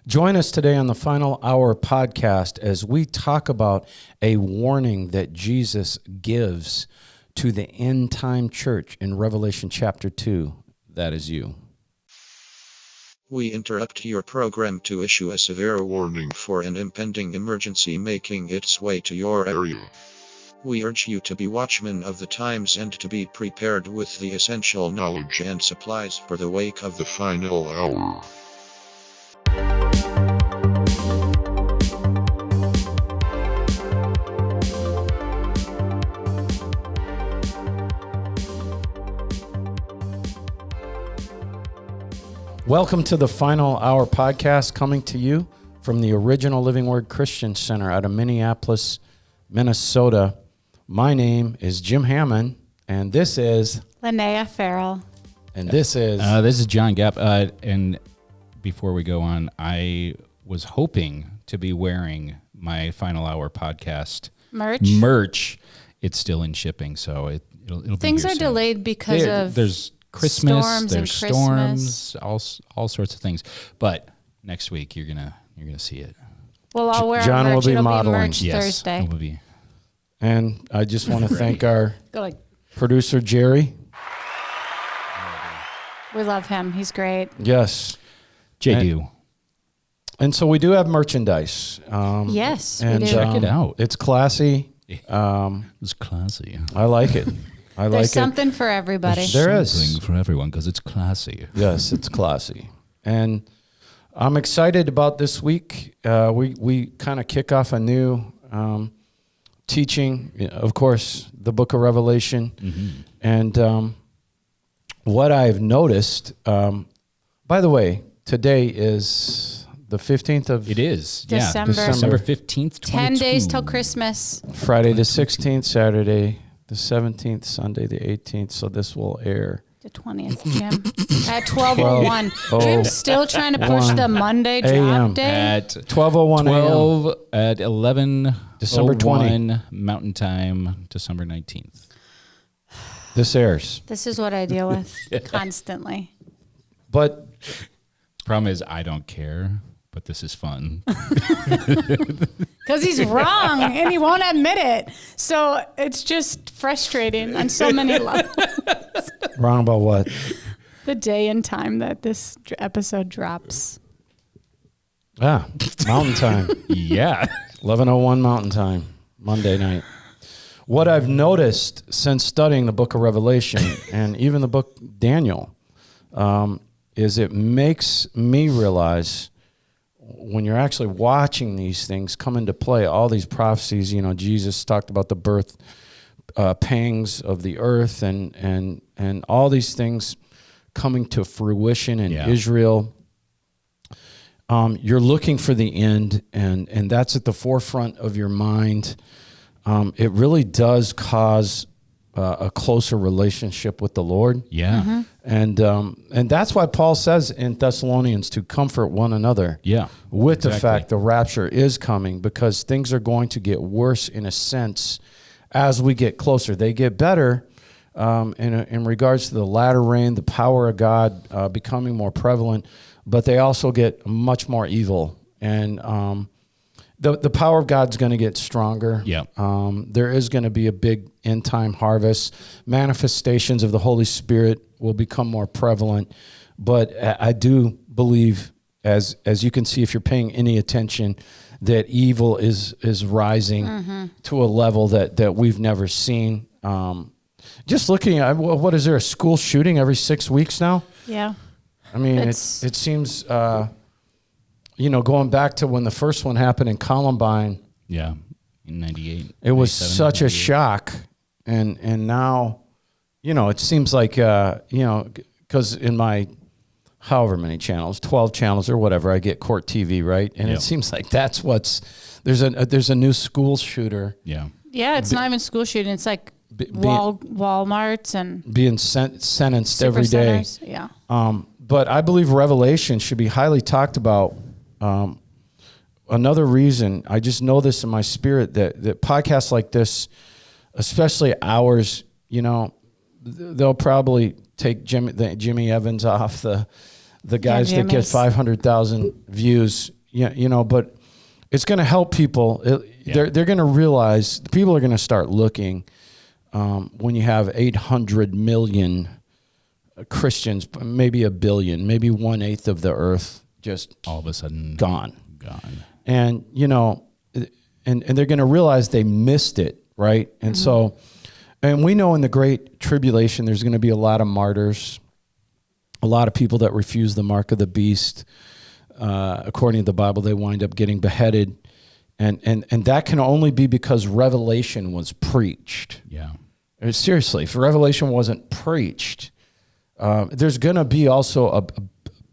Join us today on the Final Hour podcast as we talk about a warning that Jesus gives to the end time church in Revelation chapter 2. That is you. We interrupt your program to issue a severe warning for an impending emergency making its way to your area. We urge you to be watchmen of the times and to be prepared with the essential knowledge and supplies for the wake of the final hour. Welcome to the Final Hour podcast, coming to you from the Original Living Word Christian Center out of Minneapolis, Minnesota. My name is Jim Hammond, and this is Linnea Farrell. And this is John Gapp. And before we go on, I was hoping to be wearing my Final Hour podcast merch. It's still in shipping, so it'll Things be are soon. delayed because of there's Christmas, storms, all sorts of things. But next week you're gonna see it. Well, I'll wear John merch. will be It'll modeling. be merch Yes, Thursday. it will be. And I just want to thank our Go like, producer, Jerry. we love him. He's great. Yes. JD. And so we do have merchandise. Yes, we and do. Check it out. It's classy. It's classy. I like it. There's something for everybody. There is. Something for everyone because it's classy. Yes, it's classy. And I'm excited about this week. We kind of kick off a new teaching, of course, the book of Revelation. Mm-hmm. And what I've noticed, by the way, today is the 15th of... It is. December. Yeah, December 15th, 10 days till Christmas. Friday the 16th, Saturday the 17th, Sunday the 18th. So this will air... The 20th, Jim. At 12:01. Jim's still trying to push the Monday drop a.m. day. At 12:01 12 at 11 December 20 Mountain Time, December 19th. This airs. This is what I deal with constantly. But... Problem is, I don't care, but this is fun. Because he's wrong and he won't admit it. So it's just frustrating on so many levels. Wrong about what? The day and time that this episode drops. Ah, Mountain Time. Yeah. 11:01 Mountain Time, Monday night. What I've noticed since studying the book of Revelation and even the book Daniel is it makes me realize when you're actually watching these things come into play, all these prophecies, Jesus talked about the birth pangs of the earth and all these things coming to fruition in Israel. You're looking for the end, and that's at the forefront of your mind. It really does cause a closer relationship with the Lord. Yeah. Mm-hmm. And that's why Paul says in Thessalonians to comfort one another. Yeah. With the fact the rapture is coming, because things are going to get worse in a sense as we get closer. They get better in regards to the latter rain, the power of God becoming more prevalent, but they also get much more evil. And the power of God's going to get stronger. Yeah. There is going to be a big end time harvest. Manifestations of the Holy Spirit will become more prevalent. But I do believe, as you can see if you're paying any attention, that evil is rising to a level that we've never seen. Just looking at, what is there, a school shooting every 6 weeks now? Yeah. I mean, it seems... going back to when the first one happened in Columbine. Yeah, in 98. It was such a shock. And now, it seems like, because in my however many channels, 12 channels or whatever, I get Court TV, right? And it seems like that's there's a new school shooter. Yeah. Yeah, it's not even school shooting. It's like Walmarts and... Being sentenced every day. Yeah. But I believe Revelation should be highly talked about. Another reason, I just know this in my spirit, that podcasts like this, especially ours, they'll probably take Jimmy Evans off the the guys that get 500,000 views, but it's going to help people. They're going to realize, people are going to start looking when you have 800 million Christians, maybe 1 billion, maybe 1/8 of the earth just all of a sudden gone. And, and they're going to realize they missed it, right? And so, and we know in the Great Tribulation, there's going to be a lot of martyrs, a lot of people that refuse the mark of the beast. According to the Bible, they wind up getting beheaded. And that can only be because Revelation was preached. Yeah. Seriously, if Revelation wasn't preached, there's going to be also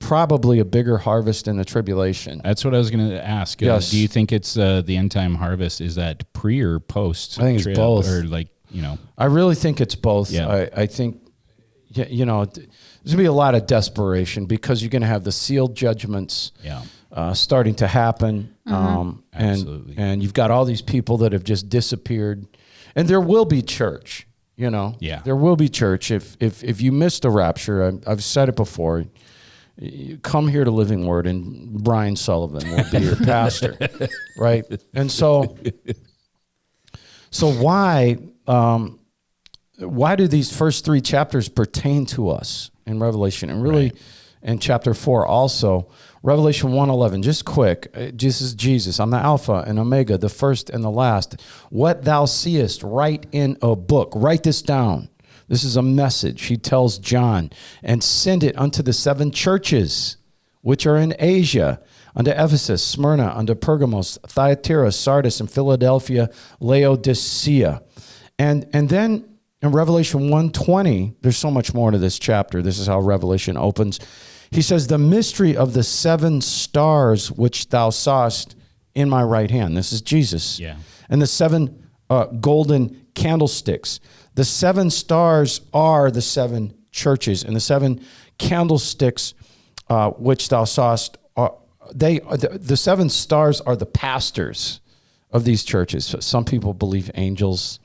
probably a bigger harvest in the tribulation. That's what I was going to ask. Yes. Do you think it's the end time harvest? Is that pre or post? I think it's both. Or I really think it's both. Yeah. I think, there's going to be a lot of desperation because you're going to have the sealed judgments starting to happen. Absolutely. And you've got all these people that have just disappeared. And there will be church, Yeah. There will be church. If you missed the rapture, I've said it before, you come here to Living Word and Brian Sullivan will be your pastor, right? And so why do these first 3 chapters pertain to us in Revelation? And really in chapter 4 also, Revelation 1:11, just quick, this is Jesus. I'm the Alpha and Omega, the first and the last. What thou seest, write in a book. Write this down. This is a message he tells John, and send it unto the 7 churches which are in Asia, unto Ephesus, Smyrna, unto Pergamos, Thyatira, Sardis, and Philadelphia, Laodicea. And then in Revelation 1:20, there's so much more to this chapter. This is how Revelation opens. He says, the mystery of the 7 stars which thou sawest in my right hand. This is Jesus. Yeah. And the 7 golden candlesticks. The 7 stars are the 7 churches, and the 7 candlesticks which thou sawest, the 7 stars are the pastors of these churches. Some people believe angels.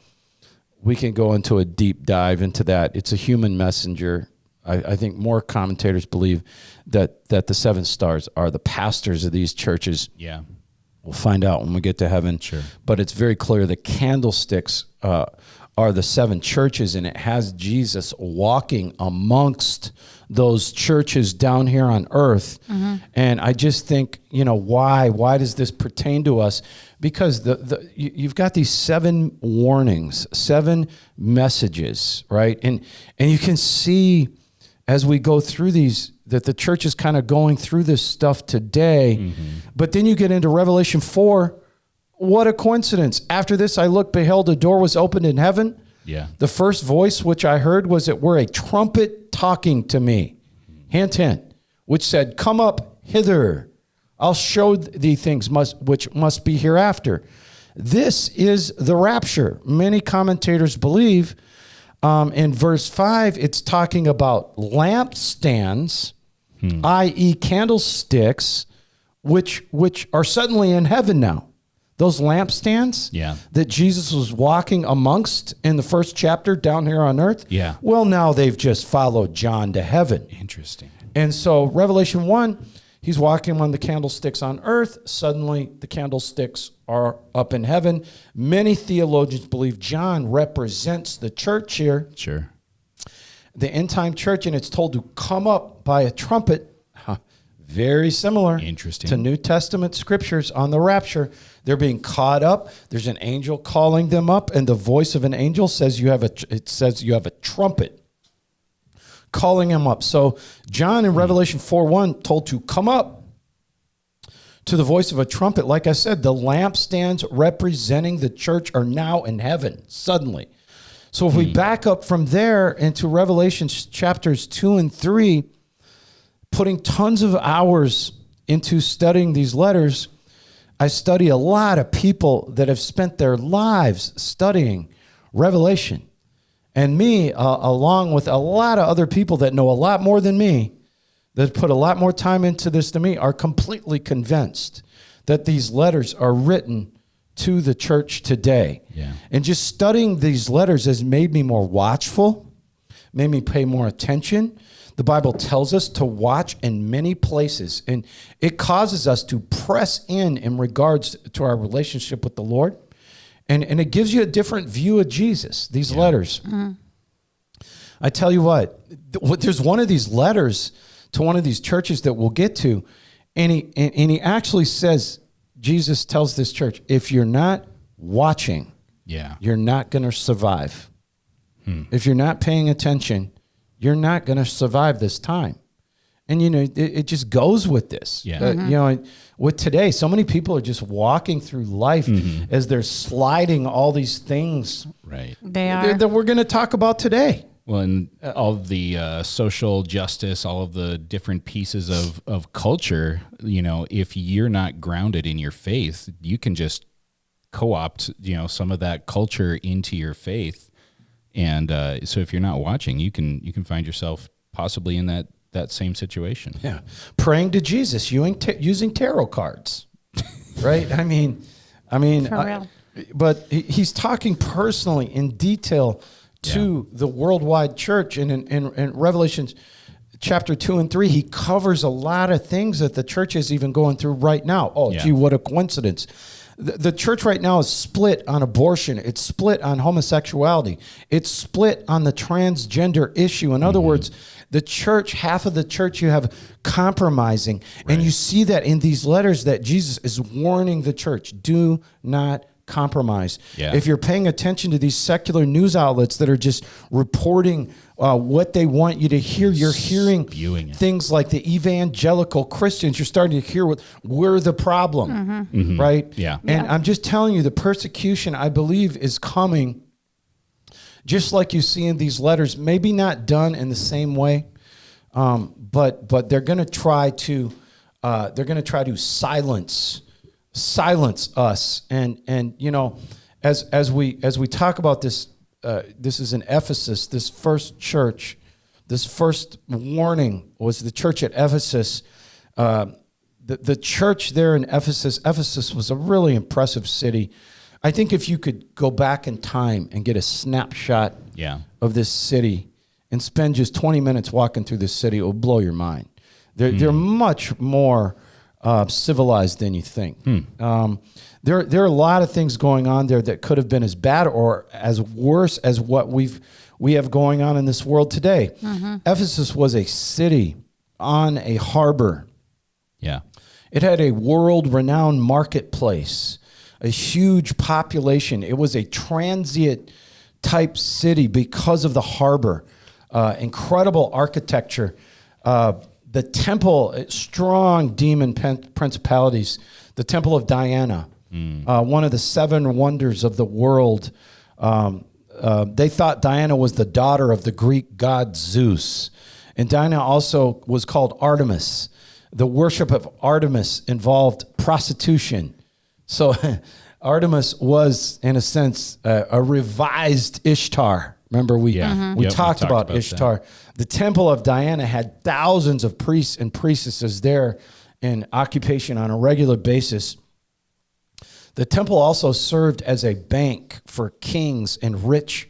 We can go into a deep dive into that. It's a human messenger. I think more commentators believe that the 7 stars are the pastors of these churches. Yeah. We'll find out when we get to heaven. Sure. But it's very clear the candlesticks are the 7 churches, and it has Jesus walking amongst those churches down here on earth. And I just think, why does this pertain to us? Because you've got these 7 warnings, 7 messages, right? And you can see as we go through these that the church is kind of going through this stuff today. But then you get into Revelation 4. What a coincidence. After this, I looked, beheld, a door was opened in heaven. Yeah. The first voice which I heard was it were a trumpet talking to me. Hint, hint. Which said, come up hither. I'll show thee things which must be hereafter. This is the rapture. Many commentators believe in verse 5, it's talking about lampstands, i.e. candlesticks, which are suddenly in heaven now. Those lampstands that Jesus was walking amongst in the first chapter down here on earth, well, now they've just followed John to heaven. Interesting. And so Revelation 1, he's walking among the candlesticks on earth. Suddenly the candlesticks are up in heaven. Many theologians believe John represents the church here. Sure. The end time church, and it's told to come up by a trumpet. Very similar to New Testament scriptures on the rapture. They're being caught up. There's an angel calling them up, and the voice of an angel says you have a trumpet calling him up. So John in Revelation 4:1 told to come up to the voice of a trumpet. Like I said, the lampstands representing the church are now in heaven suddenly. So if we back up from there into Revelation chapters 2 and 3, putting tons of hours into studying these letters, I study a lot of people that have spent their lives studying Revelation. And me, along with a lot of other people that know a lot more than me, that put a lot more time into this than me, are completely convinced that these letters are written to the church today. Yeah. And just studying these letters has made me more watchful, made me pay more attention. The Bible tells us to watch in many places, and it causes us to press in regards to our relationship with the Lord. And it gives you a different view of Jesus, these letters. Mm-hmm. I tell you what, there's one of these letters to one of these churches that we'll get to, and he actually says, Jesus tells this church, if you're not watching, you're not going to survive. If you're not paying attention, you're not going to survive this time. And, it just goes with this. With today, so many people are just walking through life as they're sliding all these things that we're going to talk about today. Well, and all of the social justice, all of the different pieces of culture, if you're not grounded in your faith, you can just co-opt, some of that culture into your faith. And so if you're not watching, you can find yourself possibly in that same situation. Yeah. Praying to Jesus, using tarot cards, right? I mean, For real. But he's talking personally in detail to the worldwide church. And in Revelation chapter 2 and 3, he covers a lot of things that the church is even going through right now. Gee, what a coincidence. The church right now is split on abortion. It's split on homosexuality. It's split on the transgender issue. In other words, the church, half of the church you have compromising. And you see that in these letters that Jesus is warning the church, do not compromise. If you're paying attention to these secular news outlets that are just reporting what they want you to hear, you're hearing things like the evangelical Christians. You're starting to hear we're the problem, right? And I'm just telling you, the persecution, I believe, is coming just like you see in these letters, maybe not done in the same way, but they're going to try to silence us. And as we talk about this, this is in Ephesus. This first church, this first warning was the church at Ephesus. The church there in Ephesus was a really impressive city. I think if you could go back in time and get a snapshot of this city and spend just 20 minutes walking through this city, it will blow your mind. They're much more civilized than you think. There are a lot of things going on there that could have been as bad or as worse as what we have going on in this world today. Ephesus was a city on a harbor. It had a world-renowned marketplace, a huge population. It was a transient type city because of the harbor. Incredible architecture. The temple, strong demon principalities. The temple of Diana, one of the 7 wonders of the world. They thought Diana was the daughter of the Greek god Zeus. And Diana also was called Artemis. The worship of Artemis involved prostitution. So Artemis was, in a sense, a revised Ishtar. Remember, we talked about Ishtar. That. The temple of Diana had thousands of priests and priestesses there in occupation on a regular basis. The temple also served as a bank for kings and rich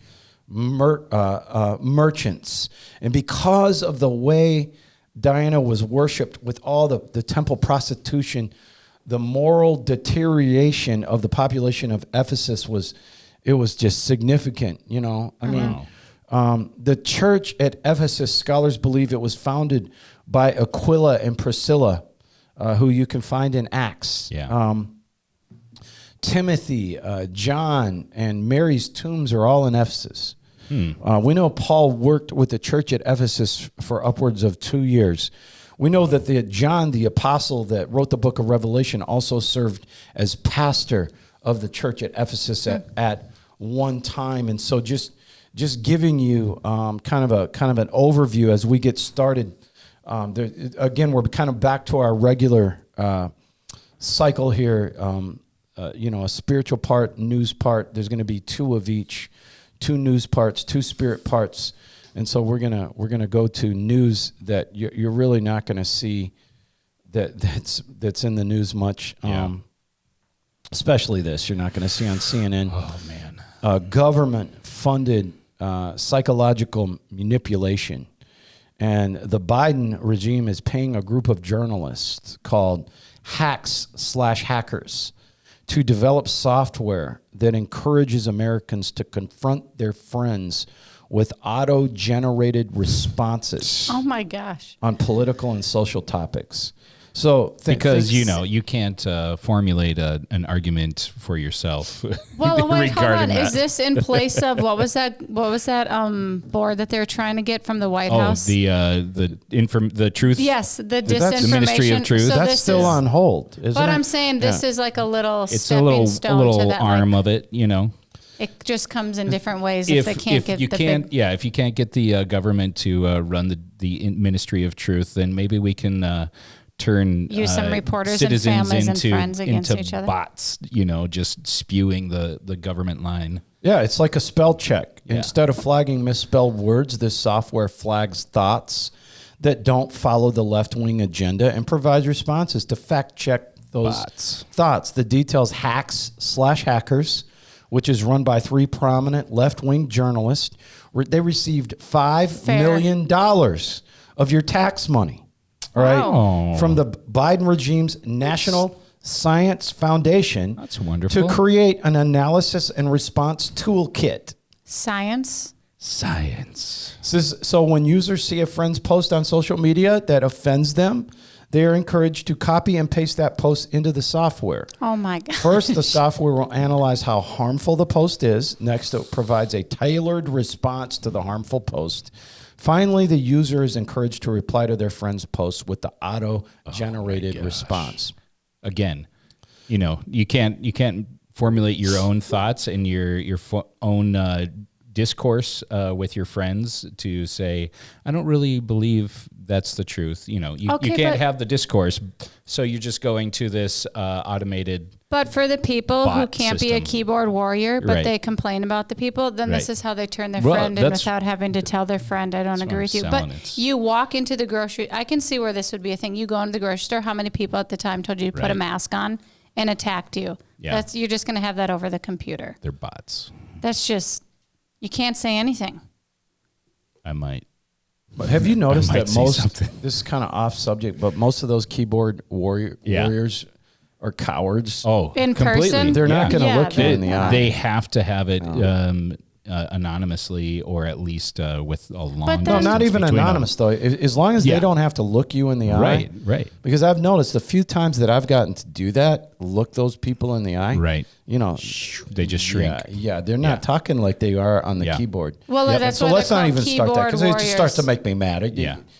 merchants. And because of the way Diana was worshipped with all the temple prostitution, the moral deterioration of the population of Ephesus was just significant, the church at Ephesus, scholars believe it was founded by Aquila and Priscilla, who you can find in Acts. Timothy, John, and Mary's tombs are all in Ephesus. We know Paul worked with the church at Ephesus for upwards of 2 years. We know that John, the apostle that wrote the book of Revelation, also served as pastor of the church at Ephesus at one time. And so just giving you kind of an overview as we get started. Again, we're kind of back to our regular cycle here. A spiritual part, news part. There's going to be 2 of each. 2 news parts, 2 spirit parts, and so we're gonna go to news that you're really not going to see that's in the news much. Especially this, you're not going to see on CNN. Oh man, government funded psychological manipulation, And the Biden regime is paying a group of journalists called hacks/hackers to develop software that encourages Americans to confront their friends with auto-generated responses. Oh my gosh. On political and social topics. So because you can't formulate an argument for yourself. Well, wait, hold on. Is this in place of what was that board that they were trying to get from the White House? The truth. Yes, the disinformation. The Ministry of Truth. So that's still on hold, isn't it? But I'm saying this is like a little it's stepping stone a little to that arm of it, It just comes in different ways if they can't get if you can't get the government to run the Ministry of Truth, then maybe we can use some reporters and families and friends against each other. Bots, just spewing the government line. Yeah, it's like a spell check. Yeah. Instead of flagging misspelled words, this software flags thoughts that don't follow the left-wing agenda and provides responses to fact check those thoughts. The details hacks/hackers, which is run by 3 prominent left-wing journalists. They received $5 million of your tax money. All right, from the Biden regime's National Science Foundation. That's wonderful. To create an analysis and response toolkit. Science. So when users see a friend's post on social media that offends them, they are encouraged to copy and paste that post into the software. Oh my God. First, the software will analyze how harmful the post is. Next, it provides a tailored response to the harmful post. Finally, the user is encouraged to reply to their friend's post with the auto-generated response. Again, you can't formulate your own thoughts and your own discourse with your friends to say, I don't really believe that's the truth. You can't have the discourse, so you're just going to this automated. But for the people who can't be a system. keyboard warrior, but they complain about the people, then this is how they turn their friend in without having to tell their friend, I don't agree with you. But you walk into the grocery, I can see where this would be a thing. You go into the grocery store, how many people at the time told you to put a mask on and attacked you? Yeah. You're just going to have that over the computer. They're bots. That's just, you can't say anything. I might. But have you noticed that this is kind of off subject, but most of those keyboard warriors are cowards. Oh, in completely. person? They're not going to look you in the eye. They have to have it anonymously or at least with a long No, not even anonymous, though. As long as they don't have to look you in the eye. Right. Because I've noticed the few times that I've gotten to do that, look those people in the eye. Right. They just shrink. Yeah, they're not talking like they are on the keyboard. Well, that's so why let's not even start that because it just starts to make me mad.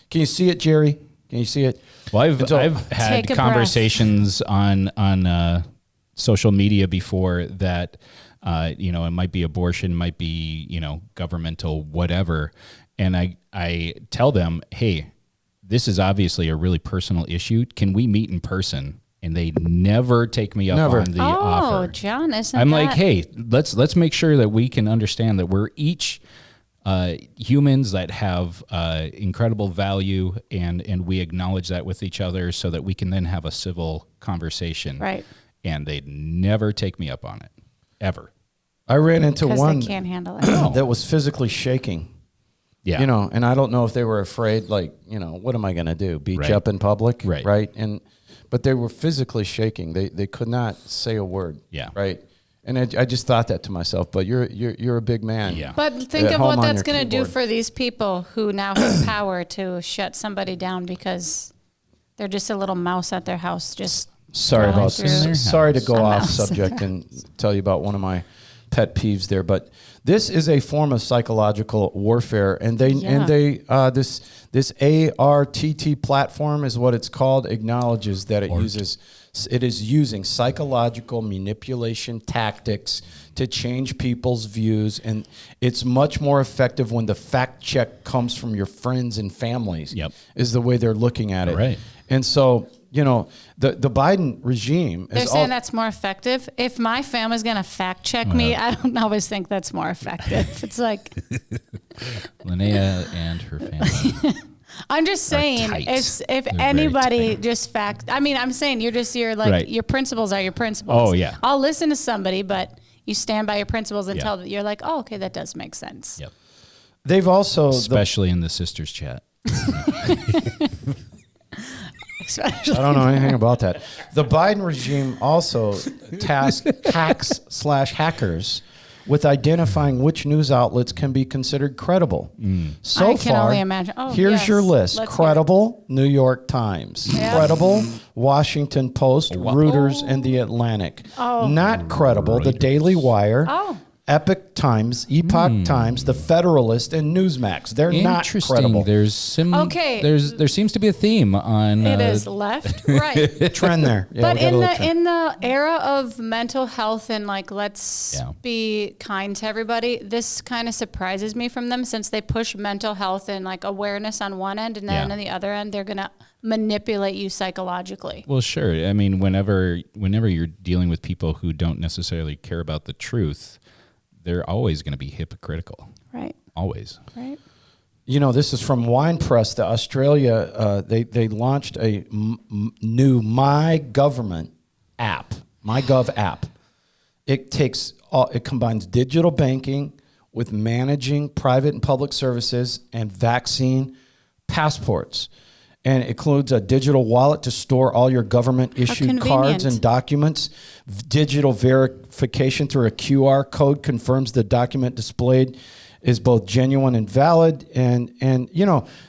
Can you see it, Jerry? Can you see it? Well, I've had conversations on social media before that, it might be abortion, might be, governmental, whatever. And I tell them, hey, this is obviously a really personal issue. Can we meet in person? And they never take me up on the offer. Oh, John, I'm like, hey, let's make sure that we can understand that we're each humans that have incredible value, and we acknowledge that with each other so that we can then have a civil conversation. Right. And they'd never take me up on it, ever. I ran into one they can't handle it. that was physically shaking. Yeah. And I don't know if they were afraid, what am I going to do? Beat you up in public? Right. But they were physically shaking. They could not say a word. Yeah. Right. And I just thought that to myself, but you're a big man. Yeah. But think of what that's going to do for these people who now have power to shut somebody down because they're just a little mouse at their house. Just sorry to go off subject and tell you about one of my pet peeves there, but this is a form of psychological warfare, and this ARTT platform is what it's called, acknowledges that it is using psychological manipulation tactics to change people's views, and it's much more effective when the fact check comes from your friends and families. Yep. Is the way they're looking at it. Right. And so, the Biden regime they're saying that's more effective. If my family's going to fact check me, I don't always think that's more effective. It's like Linnea and her family. I'm just saying, if anybody just I'm saying your principles are your principles. Oh yeah. I'll listen to somebody, but you stand by your principles until you're like, oh, okay, that does make sense. Yep. They've also, especially in the sisters chat. I don't know anything about that. The Biden regime also tasked hacks/hackers with identifying which news outlets can be considered credible. So I can only imagine. Here's your list. Credible, New York Times. Credible, Washington Post, Reuters, and The Atlantic. Not credible, The Daily Wire. Epoch Times, Times, The Federalist, and Newsmax. They're not credible. There seems to be a theme on. It is left, right. Trend there. Yeah, but in the era of mental health and let's be kind to everybody, this kind of surprises me from them, since they push mental health and awareness on one end, and then on the other end they're gonna manipulate you psychologically. Well, sure. I mean, whenever you're dealing with people who don't necessarily care about the truth, they're always going to be hypocritical. Right. Always. Right. This is from Wine Press. The Australia, they launched a new MyGov app. It combines digital banking with managing private and public services and vaccine passports. And it includes a digital wallet to store all your government-issued cards and documents. Digital verification through a QR code confirms the document displayed is both genuine and valid. And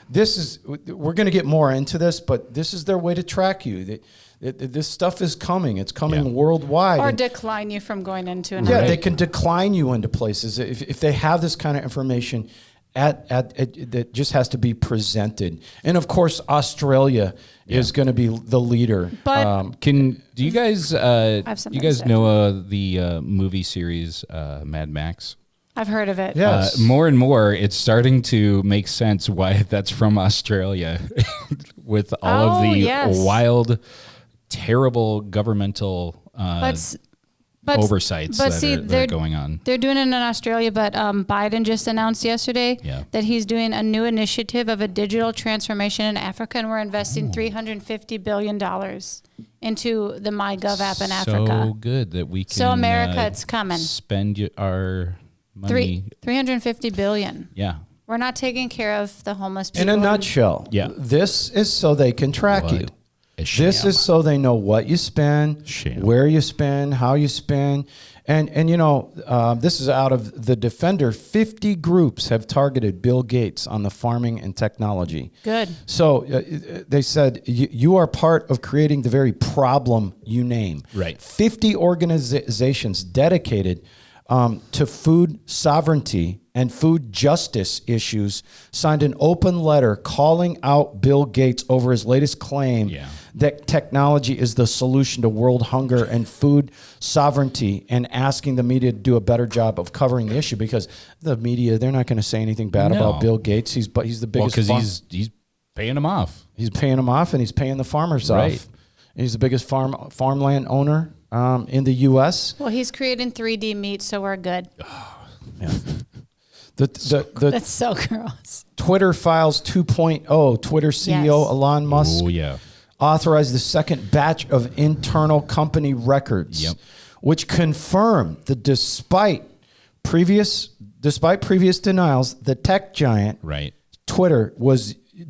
this is, we're going to get more into this, but this is their way to track you. This stuff is coming. It's coming worldwide. Or decline you from going into an they can decline you into places. If they have this kind of information, that just has to be presented. And of course, Australia is going to be the leader. But do you guys know the movie series Mad Max? I've heard of it. Yes. More and more, it's starting to make sense why that's from Australia, with all of the wild, terrible governmental oversights that are going on. They're doing it in Australia, but Biden just announced yesterday that he's doing a new initiative of a digital transformation in Africa, and we're investing $350 billion into the MyGov app in Africa. So good that we can. So America, it's coming. Spend our money. $350 billion. Yeah. We're not taking care of the homeless people. In a nutshell, this is so they can track you. This is so they know what you spend, where you spend, how you spend. And this is out of the Defender. 50 groups have targeted Bill Gates on the farming and technology. Good. So they said, you are part of creating the very problem you name. Right. 50 organizations dedicated to food sovereignty and food justice issues signed an open letter calling out Bill Gates over his latest claim that technology is the solution to world hunger and food sovereignty, and asking the media to do a better job of covering the issue, because the media, they're not going to say anything bad about Bill Gates. He's the biggest. Because he's paying them off. He's paying them off, and he's paying the farmers off. He's the biggest farmland owner in the U.S. Well, he's creating 3D meat, so we're good. That's so gross. Twitter Files 2.0. Twitter CEO Elon Musk authorized the second batch of internal company records, which confirm that despite previous denials, the tech giant Twitter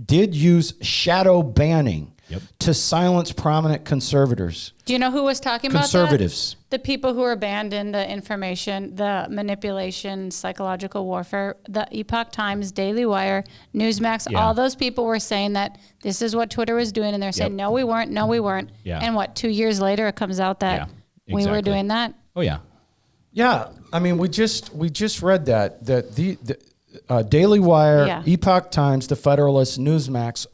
did use shadow banning to silence prominent conservators. Do you know who was talking about that? Conservatives. The people who were banned in the information, the manipulation, psychological warfare, the Epoch Times, Daily Wire, Newsmax, all those people were saying that this is what Twitter was doing, and they're saying, no, we weren't. And 2 years later, it comes out that we were doing that? Oh, yeah. Yeah. I mean, we just read that the Daily Wire, Epoch Times, The Federalist, Newsmax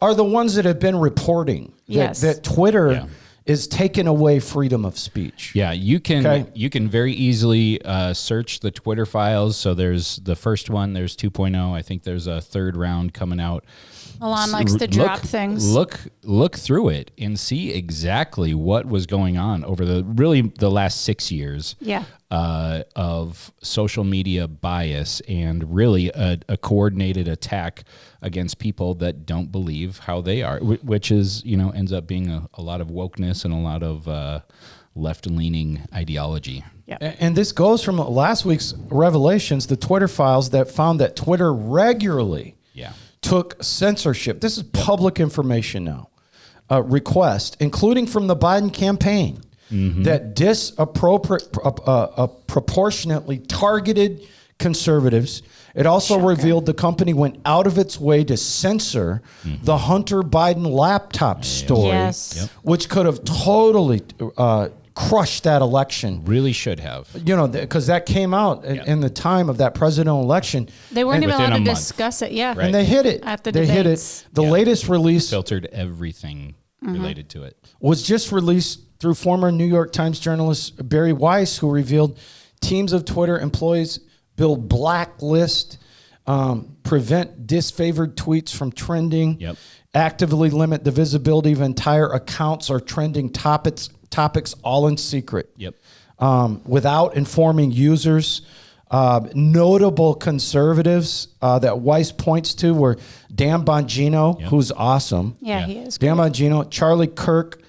are the ones that have been reporting that Twitter is taking away freedom of speech. Yeah, you can very easily search the Twitter files. So there's the first one, there's 2.0. I think there's a third round coming out. Elon likes to drop things. Look through it and see exactly what was going on over the last 6 years. Of social media bias, and really a coordinated attack against people that don't believe how they are, which is, ends up being a lot of wokeness and a lot of left-leaning ideology. And this goes from last week's revelations, the Twitter files that found that Twitter regularly took censorship. This is public information now. Request, including from the Biden campaign, that proportionately targeted conservatives. It also revealed the company went out of its way to censor the Hunter Biden laptop story, which could have totally crushed that election. Really should have. Because that came out in the time of that presidential election. They weren't even allowed to discuss it. Yeah. Right. And they hit it. At the debates. Hit it. The latest release. Filtered everything related to it. Was just released through former New York Times journalist Barry Weiss, who revealed teams of Twitter employees build blacklist, prevent disfavored tweets from trending, actively limit the visibility of entire accounts or trending topics all in secret, without informing users. Notable conservatives that Weiss points to were Dan Bongino, who's awesome. Yeah, he is. Dan Bongino, Charlie Kirk,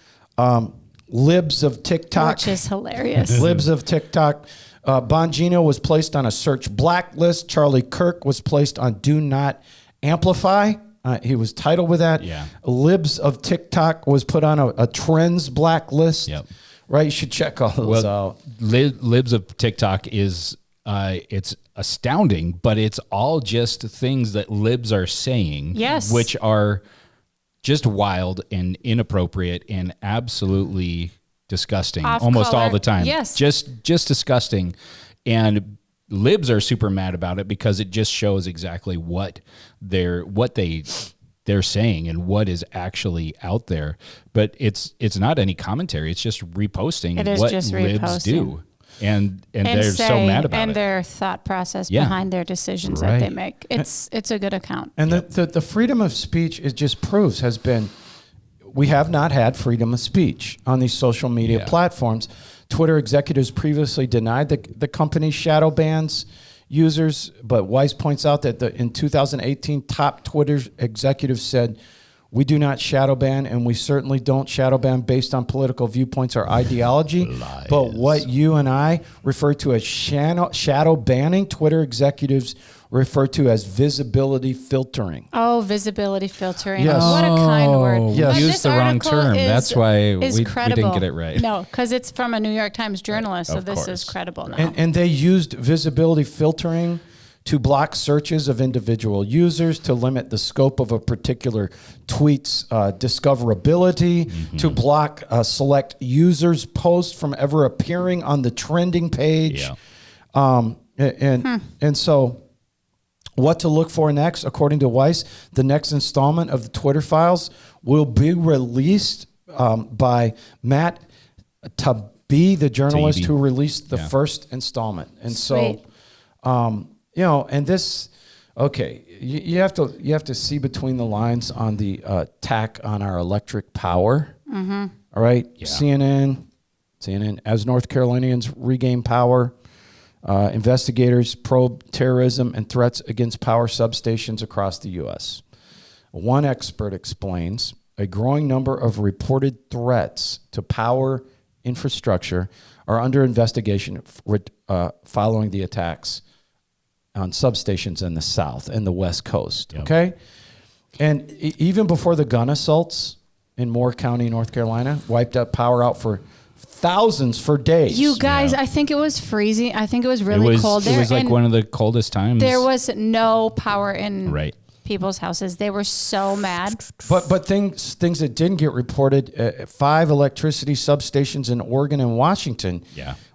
Libs of TikTok. Which is hilarious. Libs of TikTok. Bongino was placed on a search blacklist. Charlie Kirk was placed on Do Not Amplify. He was titled with that. Yeah. Libs of TikTok was put on a trends blacklist. Right? You should check all those out. Libs of TikTok is... it's astounding, but it's all just things that libs are saying, which are just wild and inappropriate and absolutely disgusting almost all the time. Just disgusting. And libs are super mad about it because it just shows exactly what they're saying and what is actually out there. But it's not any commentary. It's just reposting what libs do. And they're so mad about it. And their thought process behind their decisions that they make. It's a good account. And the freedom of speech, it just proves, has been, we have not had freedom of speech on these social media platforms. Twitter executives previously denied the company's shadow bans users, but Weiss points out that in 2018, top Twitter executives said, "We do not shadow ban, and we certainly don't shadow ban based on political viewpoints or ideology." Lies. But what you and I refer to as shadow banning, Twitter executives refer to as visibility filtering. Oh, visibility filtering. Yes. What a kind word. Yes. Used the wrong term. That's why we didn't get it right. No, because it's from a New York Times journalist, so this is credible now. And they used visibility filtering to block searches of individual users, to limit the scope of a particular tweet's discoverability, to block select users' posts from ever appearing on the trending page. And so what to look for next, according to Weiss, the next installment of the Twitter Files will be released by Matt Taibbi, the journalist who released the first installment. And Sweet. And this, you have to see between the lines on the attack on our electric power. All right, CNN, as North Carolinians regain power, investigators probe terrorism and threats against power substations across the U.S. One expert explains a growing number of reported threats to power infrastructure are under investigation following the attacks on substations in the South and the West Coast, okay? And even before the gun assaults in Moore County, North Carolina, wiped out power out for thousands for days. You guys, I think it was freezing. I think it was really cold there. It was like one of the coldest times. There was no power in people's houses. They were so mad. But things that didn't get reported, 5 electricity substations in Oregon and Washington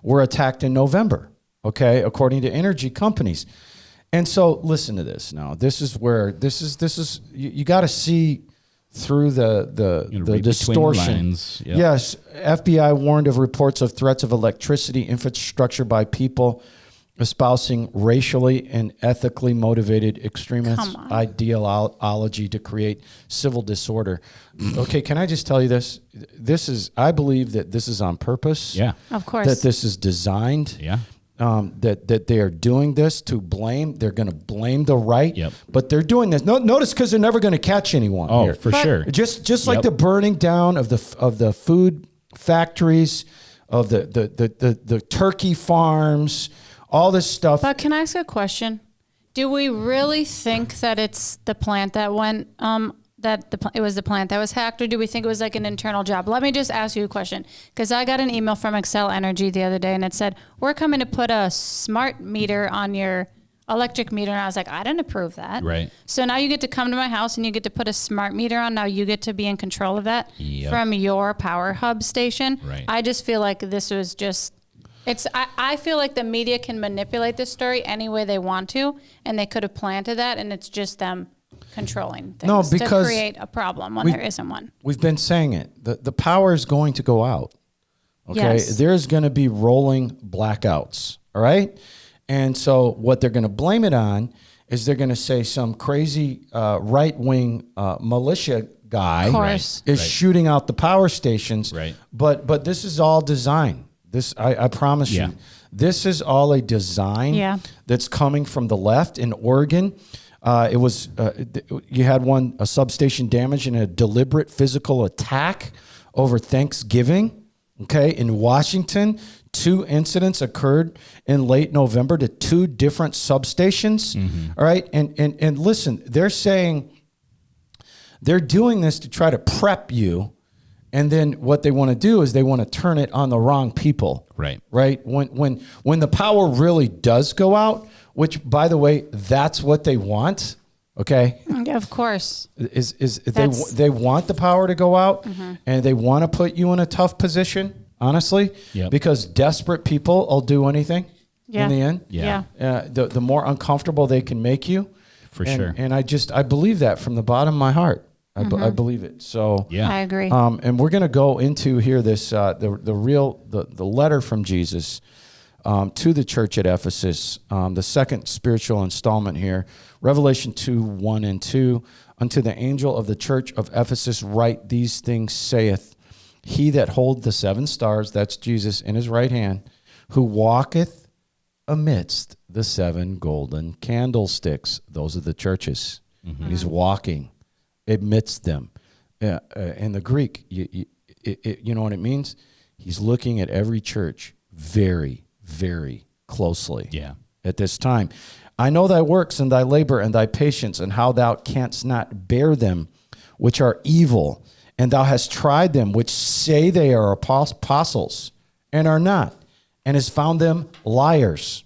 were attacked in November, okay, according to energy companies. And so listen to this now. This is where you got to see through the distortion. Yes, FBI warned of reports of threats of electricity infrastructure by people espousing racially and ethically motivated extremist ideology to create civil disorder. Okay, can I just tell you this? I believe that this is on purpose. Yeah, of course. That this is designed. Yeah. That they are doing this to blame. They're going to blame the right, but they're doing this. Notice because they're never going to catch anyone. Oh, here. For sure. Just like the burning down of the food factories, of the turkey farms, all this stuff. But can I ask a question? Do we really think that it's the plant that went, it was the plant that was hacked, or do we think it was like an internal job? Let me just ask you a question, because I got an email from Excel Energy the other day, and it said, we're coming to put a smart meter on your electric meter. And I was like, I didn't approve that. Right. So now you get to come to my house and you get to put a smart meter on. Now you get to be in control of that from your power hub station. Right. I just feel like this was just, I feel like the media can manipulate this story any way they want to, and they could have planted that, and it's just them controlling things to create a problem when there isn't one. We've been saying it. The power is going to go out. Okay. Yes. There's going to be rolling blackouts. All right. And so what they're going to blame it on is they're going to say some crazy right-wing militia guy is shooting out the power stations. Right. But this is all design. I promise you, this is all a design that's coming from the left in Oregon. It was you had a substation damage in a deliberate physical attack over Thanksgiving. Okay, in Washington, 2 incidents occurred in late November to 2 different substations. All right, and listen, they're saying they're doing this to try to prep you, and then what they want to do is they want to turn it on the wrong people. Right. Right. When the power really does go out, which by the way, that's what they want. Okay. Of course. They want the power to go out, and they want to put you in a tough position, honestly, because desperate people will do anything in the end. The more uncomfortable they can make you. For sure. And I believe that from the bottom of my heart. I believe it. So I agree. And we're going to go into here this the letter from Jesus to the church at Ephesus, the second spiritual installment here, Revelation 2:1-2. Unto the angel of the church of Ephesus write, these things saith he that hold the 7 stars, that's Jesus, in his right hand, who walketh amidst the 7 golden candlesticks. Those are the churches. He's walking amidst them. In the Greek, you know what it means? He's looking at every church very, very closely at this time. I know thy works and thy labor and thy patience, and how thou canst not bear them which are evil, and thou hast tried them which say they are apostles and are not, and hast found them liars.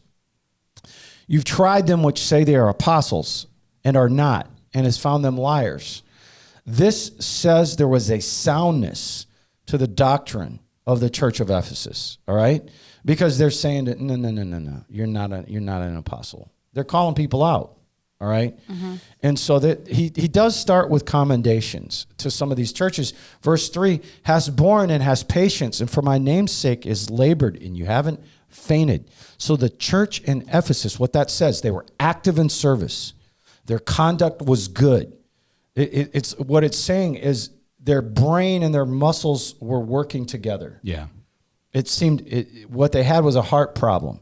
You've tried them which say they are apostles and are not, and hast found them liars. This says there was a soundness to the doctrine of the church of Ephesus, all right? Because they're saying that, no, you're not an apostle. They're calling people out, all right? And so that he does start with commendations to some of these churches. Verse 3, has borne and has patience, and for my name's sake is labored, and you haven't fainted. So the church in Ephesus, what that says, they were active in service. Their conduct was good. It's what it's saying is their brain and their muscles were working together. Yeah. It seemed what they had was a heart problem.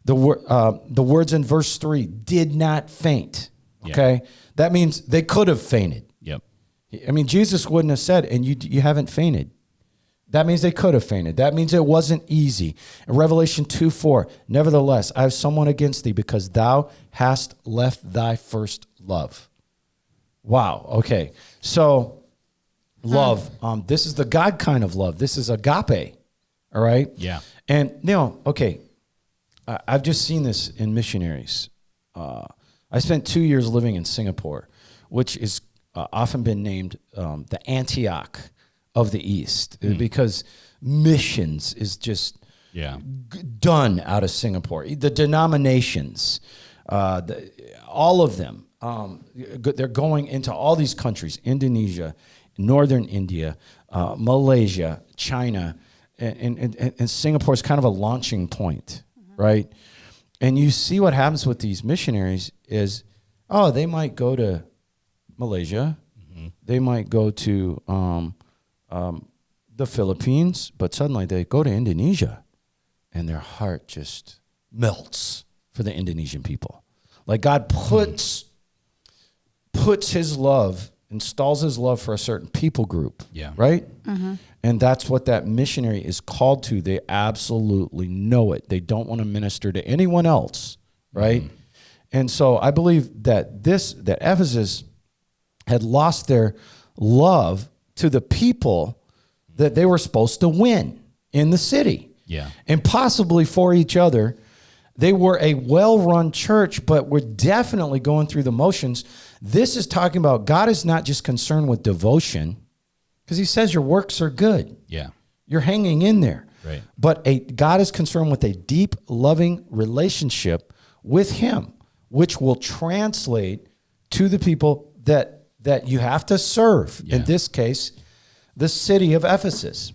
The words in verse 3, did not faint. Okay? That means they could have fainted. Yep. I mean, Jesus wouldn't have said, and you haven't fainted. That means they could have fainted. That means it wasn't easy. In Revelation 2:4, nevertheless, I have someone against thee, because thou hast left thy first love. Wow. Okay. So love, this is the God kind of love. This is agape. All right? Yeah. And, okay, I've just seen this in missionaries. I spent 2 years living in Singapore, which is often been named the Antioch of the East, because missions is just done out of Singapore. The denominations, all of them, they're going into all these countries: Indonesia, northern India, Malaysia, China, and Singapore is kind of a launching point, right? And you see what happens with these missionaries is, they might go to Malaysia, they might go to the Philippines, but suddenly they go to Indonesia, and their heart just melts for the Indonesian people. Like God puts his love, installs his love for a certain people group, right? And that's what that missionary is called to. They absolutely know it. They don't want to minister to anyone else, right? And so I believe that Ephesus had lost their love to the people that they were supposed to win in the city. Yeah. And possibly for each other. They were a well-run church, but were definitely going through the motions. This is talking about God is not just concerned with devotion, because he says your works are good. Yeah. You're hanging in there. Right. But God is concerned with a deep, loving relationship with him, which will translate to the people that you have to serve. Yeah. In this case, the city of Ephesus.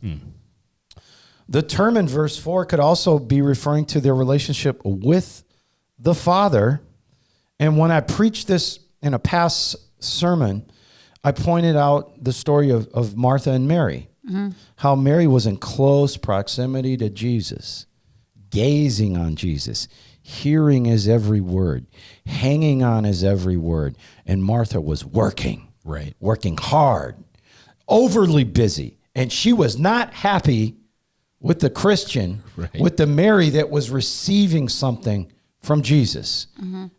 The term in verse 4 could also be referring to their relationship with the Father. And when I preached this in a past sermon, I pointed out the story of Martha and Mary, how Mary was in close proximity to Jesus, gazing on Jesus, hearing his every word, hanging on his every word. And Martha was working hard, overly busy. And she was not happy with the Christian, with the Mary that was receiving something from Jesus,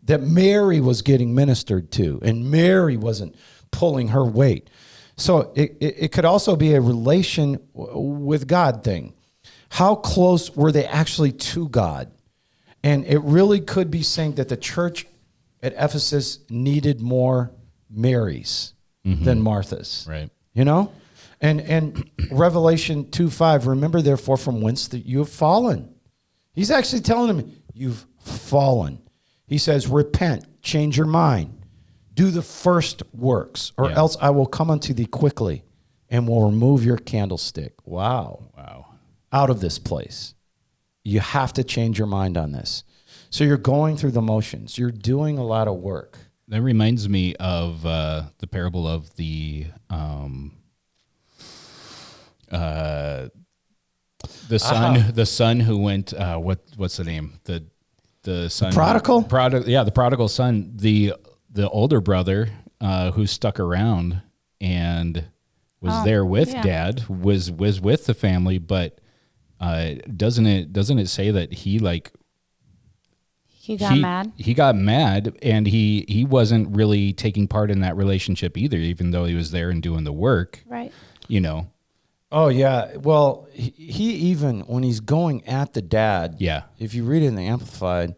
that Mary was getting ministered to, and Mary wasn't pulling her weight. So it could also be a relation with God thing. How close were they actually to God? And it really could be saying that the church at Ephesus needed more Marys than Marthas. Right. You know? And Revelation 2:5, remember therefore from whence that you have fallen. He's actually telling them, you've fallen. He says, repent, change your mind, do the first works, or else I will come unto thee quickly and will remove your candlestick. Wow. Out of this place. You have to change your mind on this. So you're going through the motions. You're doing a lot of work. That reminds me of the parable of the son who went what's the name, the son, prodigal the prodigal son, the older brother who stuck around and was there with dad, was with the family, but doesn't it say that he got mad and he wasn't really taking part in that relationship either, even though he was there and doing the work, right? Oh, yeah. Well, he even, when he's going at the dad, if you read it in the Amplified,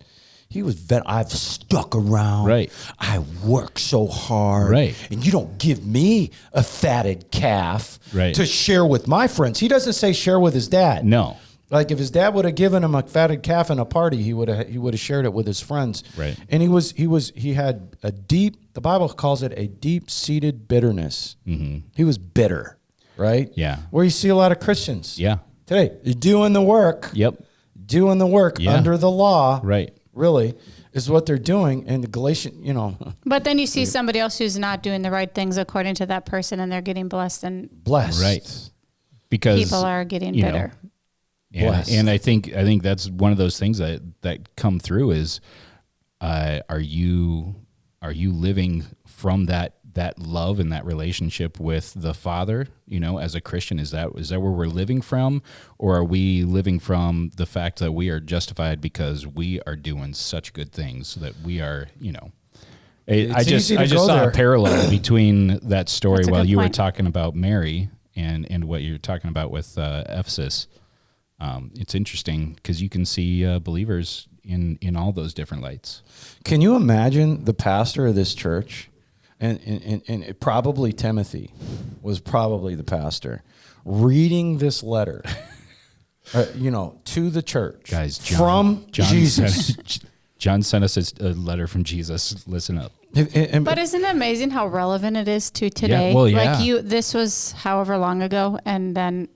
he was, I've stuck around. Right. I work so hard. Right. And you don't give me a fatted calf right. to share with my friends. He doesn't say share with his dad. No. Like if his dad would have given him a fatted calf in a party, he would have shared it with his friends. Right. And he had a deep, the Bible calls it a deep-seated bitterness. Mm-hmm. He was bitter. Right? Yeah. Where you see a lot of Christians. Yeah. Today, you're doing the work. Yep. Doing the work under the law. Right. Really is what they're doing. And the Galatian, But then you see somebody else who's not doing the right things according to that person, and they're getting blessed. Right. Because people are getting bitter. And I think that's one of those things that come through is, are you living from that love and that relationship with the Father, as a Christian? Is that where we're living from? Or are we living from the fact that we are justified because we are doing such good things that we are, I just saw a parallel between that story while you were talking about Mary and what you're talking about with Ephesus. It's interesting because you can see believers in all those different lights. Can you imagine the pastor of this church? And probably Timothy was probably the pastor reading this letter, to the church. Guys, John Jesus. John sent us a letter from Jesus. Listen up. But isn't it amazing how relevant it is to today? Yeah, well, yeah. Like this was however long ago, and then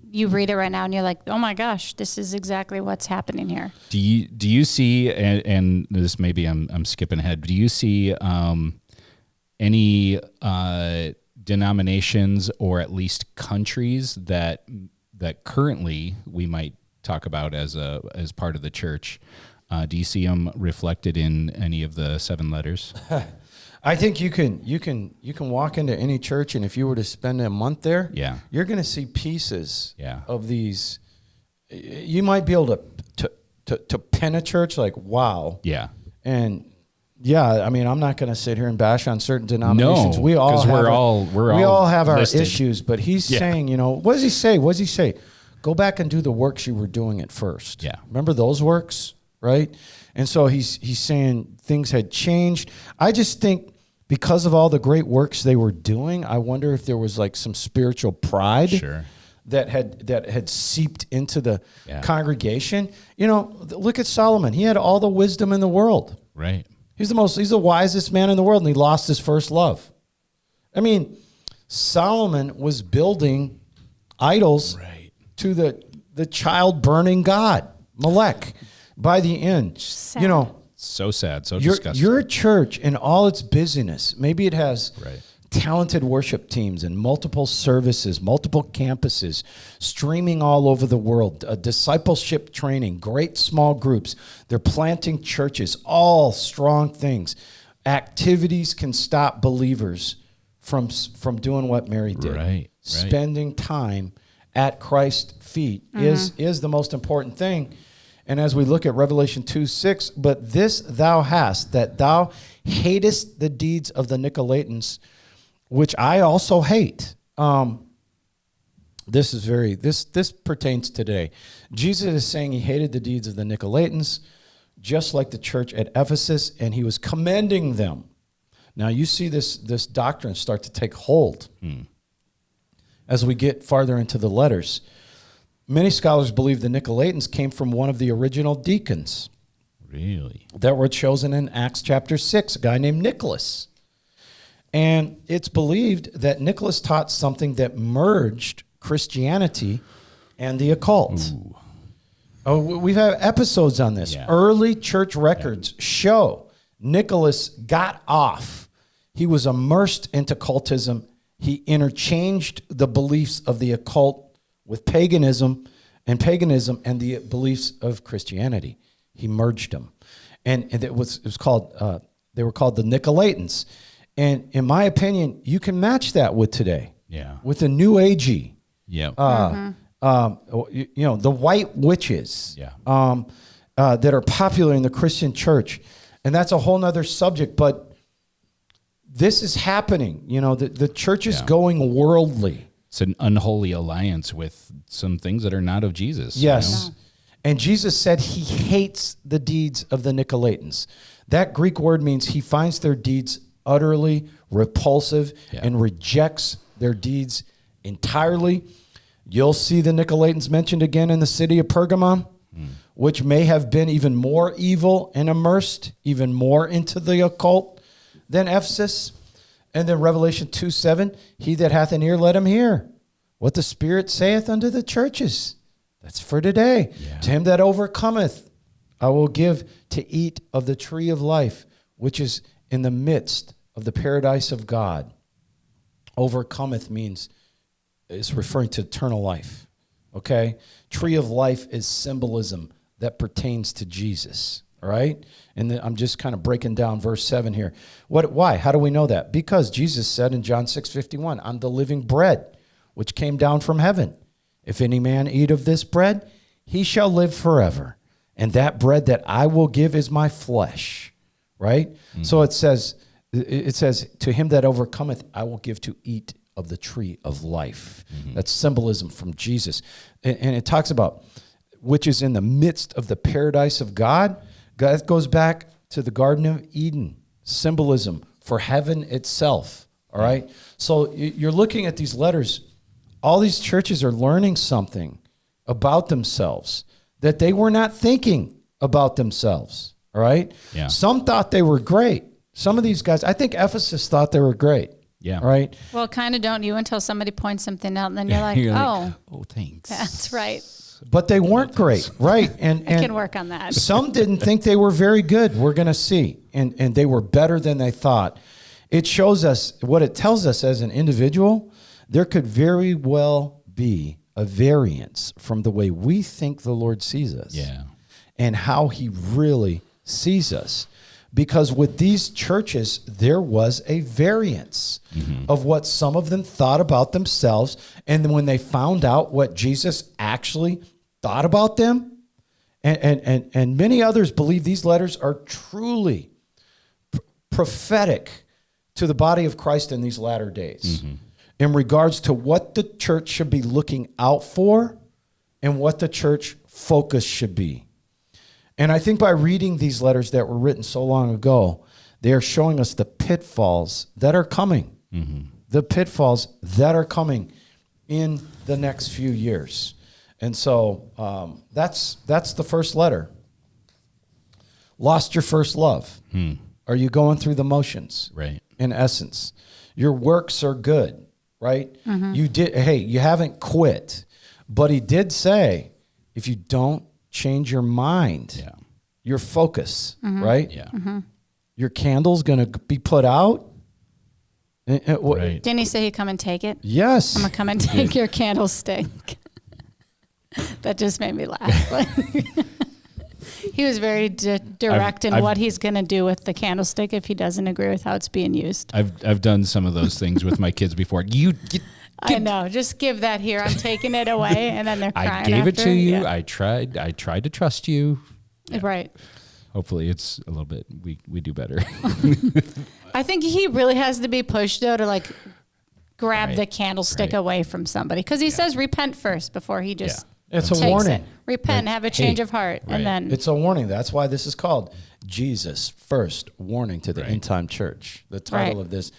you read it right now and you're like, oh my gosh, this is exactly what's happening here. Do you see, and this maybe I'm skipping ahead, but do you see any denominations or at least countries that currently we might talk about as part of the church? Do you see them reflected in any of the 7 letters? I think you can walk into any church, and if you were to spend a month there, you're going to see pieces of these. You might be able to pin a church like, wow. Yeah. And Yeah, I mean, I'm not going to sit here and bash on certain denominations. No, we all have our listed. issues, but he's saying, what does he say? What does he say? Go back and do the works you were doing at first. Yeah. Remember those works, right? And so he's saying things had changed. I just think because of all the great works they were doing, I wonder if there was like some spiritual pride that had seeped into the congregation. Look at Solomon. He had all the wisdom in the world. Right. He's the wisest man in the world, and he lost his first love. I mean, Solomon was building idols to the child burning god, Molech. By the end, sad. So sad, so disgusting. Your church, in all its busyness, maybe it has talented worship teams and multiple services, multiple campuses, streaming all over the world, discipleship training, great small groups. They're planting churches, all strong things. Activities can stop believers from doing what Mary did. Right. Spending time at Christ's feet is the most important thing. And as we look at Revelation 2:6, but this thou hast, that thou hatest the deeds of the Nicolaitans, which I also hate. This pertains today. Jesus is saying he hated the deeds of the Nicolaitans, just like the church at Ephesus, and he was commending them. Now you see this doctrine start to take hold as we get farther into the letters. Many scholars believe the Nicolaitans came from one of the original deacons. Really? That were chosen in Acts chapter 6, a guy named Nicholas. And it's believed that Nicholas taught something that merged Christianity and the occult. We've had episodes on this. Yeah. Early church records show Nicholas got off. He was immersed into cultism. He interchanged the beliefs of the occult with paganism and the beliefs of Christianity. He merged them. And it was called, they were called the Nicolaitans. And in my opinion, you can match that with today. Yeah. With the New Agey. Yeah. The white witches. Yeah. That are popular in the Christian church. And that's a whole nother subject, but this is happening. The church is going worldly. It's an unholy alliance with some things that are not of Jesus. Yes. And Jesus said he hates the deeds of the Nicolaitans. That Greek word means he finds their deeds utterly repulsive and rejects their deeds entirely. You'll see the Nicolaitans mentioned again in the city of Pergamum, which may have been even more evil and immersed, even more into the occult than Ephesus. And then Revelation 2:7, he that hath an ear, let him hear what the Spirit saith unto the churches. That's for today. Yeah. To him that overcometh, I will give to eat of the tree of life, which is in the midst of the paradise of God. Overcometh is referring to eternal life. Okay? Tree of life is symbolism that pertains to Jesus. All right? And I'm just kind of breaking down verse 7 here. Why? How do we know that? Because Jesus said in John 6:51, I'm the living bread which came down from heaven. If any man eat of this bread, he shall live forever. And that bread that I will give is my flesh. Right? Mm-hmm. So it says, to him that overcometh, I will give to eat of the tree of life. Mm-hmm. That's symbolism from Jesus. And it talks about, which is in the midst of the paradise of God. That goes back to the Garden of Eden, symbolism for heaven itself, all right? So you're looking at these letters. All these churches are learning something about themselves that they were not thinking about themselves, all right? Yeah. Some thought they were great. Some of these guys, I think Ephesus thought they were great. Yeah. Right? Well, kind of don't you until somebody points something out, and then you're like, oh, thanks. That's right. But they weren't great, right? And I can work on that. Some didn't think they were very good. We're going to see. And they were better than they thought. It shows us, what it tells us as an individual, there could very well be a variance from the way we think the Lord sees us. Yeah. And how he really sees us. Because with these churches, there was a variance of what some of them thought about themselves. And then when they found out what Jesus actually thought about them, and many others believe these letters are truly prophetic to the body of Christ in these latter days in regards to what the church should be looking out for and what the church focus should be. And I think by reading these letters that were written so long ago, they are showing us the pitfalls that are coming. The pitfalls that are coming in the next few years. And so that's the first letter. Lost your first love. Are you going through the motions? Right. In essence, your works are good, right? You haven't quit. But he did say, if you don't change your mind, your focus, right? Yeah. Your candle's going to be put out. Right. Didn't he say he'd come and take it? Yes. I'm going to come and take your candlestick. That just made me laugh. He was very direct in what he's going to do with the candlestick if he doesn't agree with how it's being used. I've done some of those things with my kids before. I know. Just give that here. I'm taking it away, and then they're crying. I gave it to you. Yeah. I tried to trust you. Yeah. Right. Hopefully, it's a little bit. We do better. I think he really has to be pushed though to grab the candlestick away from somebody, because he says repent first before he just. It's a warning. Repent, have a change of heart, and then it's a warning. That's why this is called Jesus First Warning to the End Time Church. The title of this,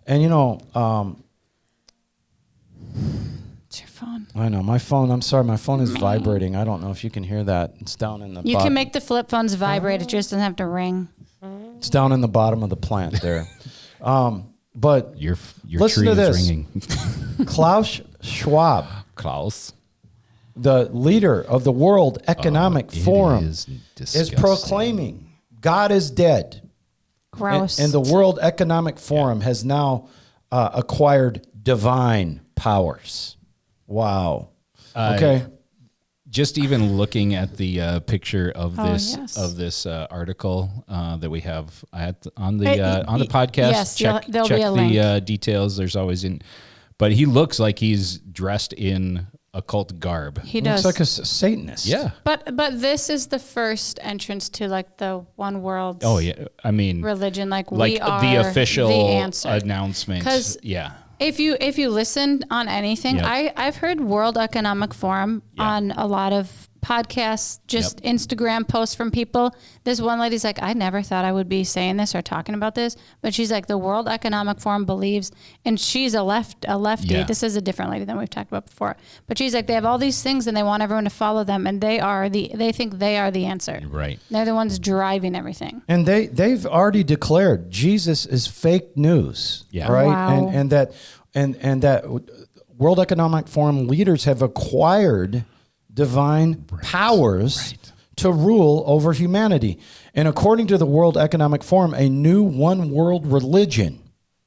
and it's your phone. I know my phone. I'm sorry, my phone is vibrating. I don't know if you can hear that. It's down in the. You can make the flip phones vibrate. It just doesn't have to ring. It's down in the bottom of the plant there. But your listen tree to this. Is ringing. Klaus Schwab. Klaus. The leader of the World Economic Forum is proclaiming God is dead. Gross. And the World Economic Forum has now acquired divine powers. Wow. Okay. Just even looking at the picture of this article that we have on the podcast, check the details. There's always but he looks like he's dressed in occult garb. He does. Looks like a Satanist. Yeah. But this is the first entrance to the one world. Oh yeah. I mean, religion. We are the official announcement. Because if you listen on anything, I've heard World Economic Forum on a lot of podcasts, just Instagram posts from people. This one lady's like, I never thought I would be saying this or talking about this, but she's like, the World Economic Forum believes, and she's a lefty. Yeah. This is a different lady than we've talked about before, but she's like, they have all these things and they want everyone to follow them, and they think they are the answer. Right. They're the ones driving everything. And they've already declared Jesus is fake news. Yeah. Right. Wow. And that World Economic Forum leaders have acquired divine powers to rule over humanity. And according to the World Economic Forum, a new one world religion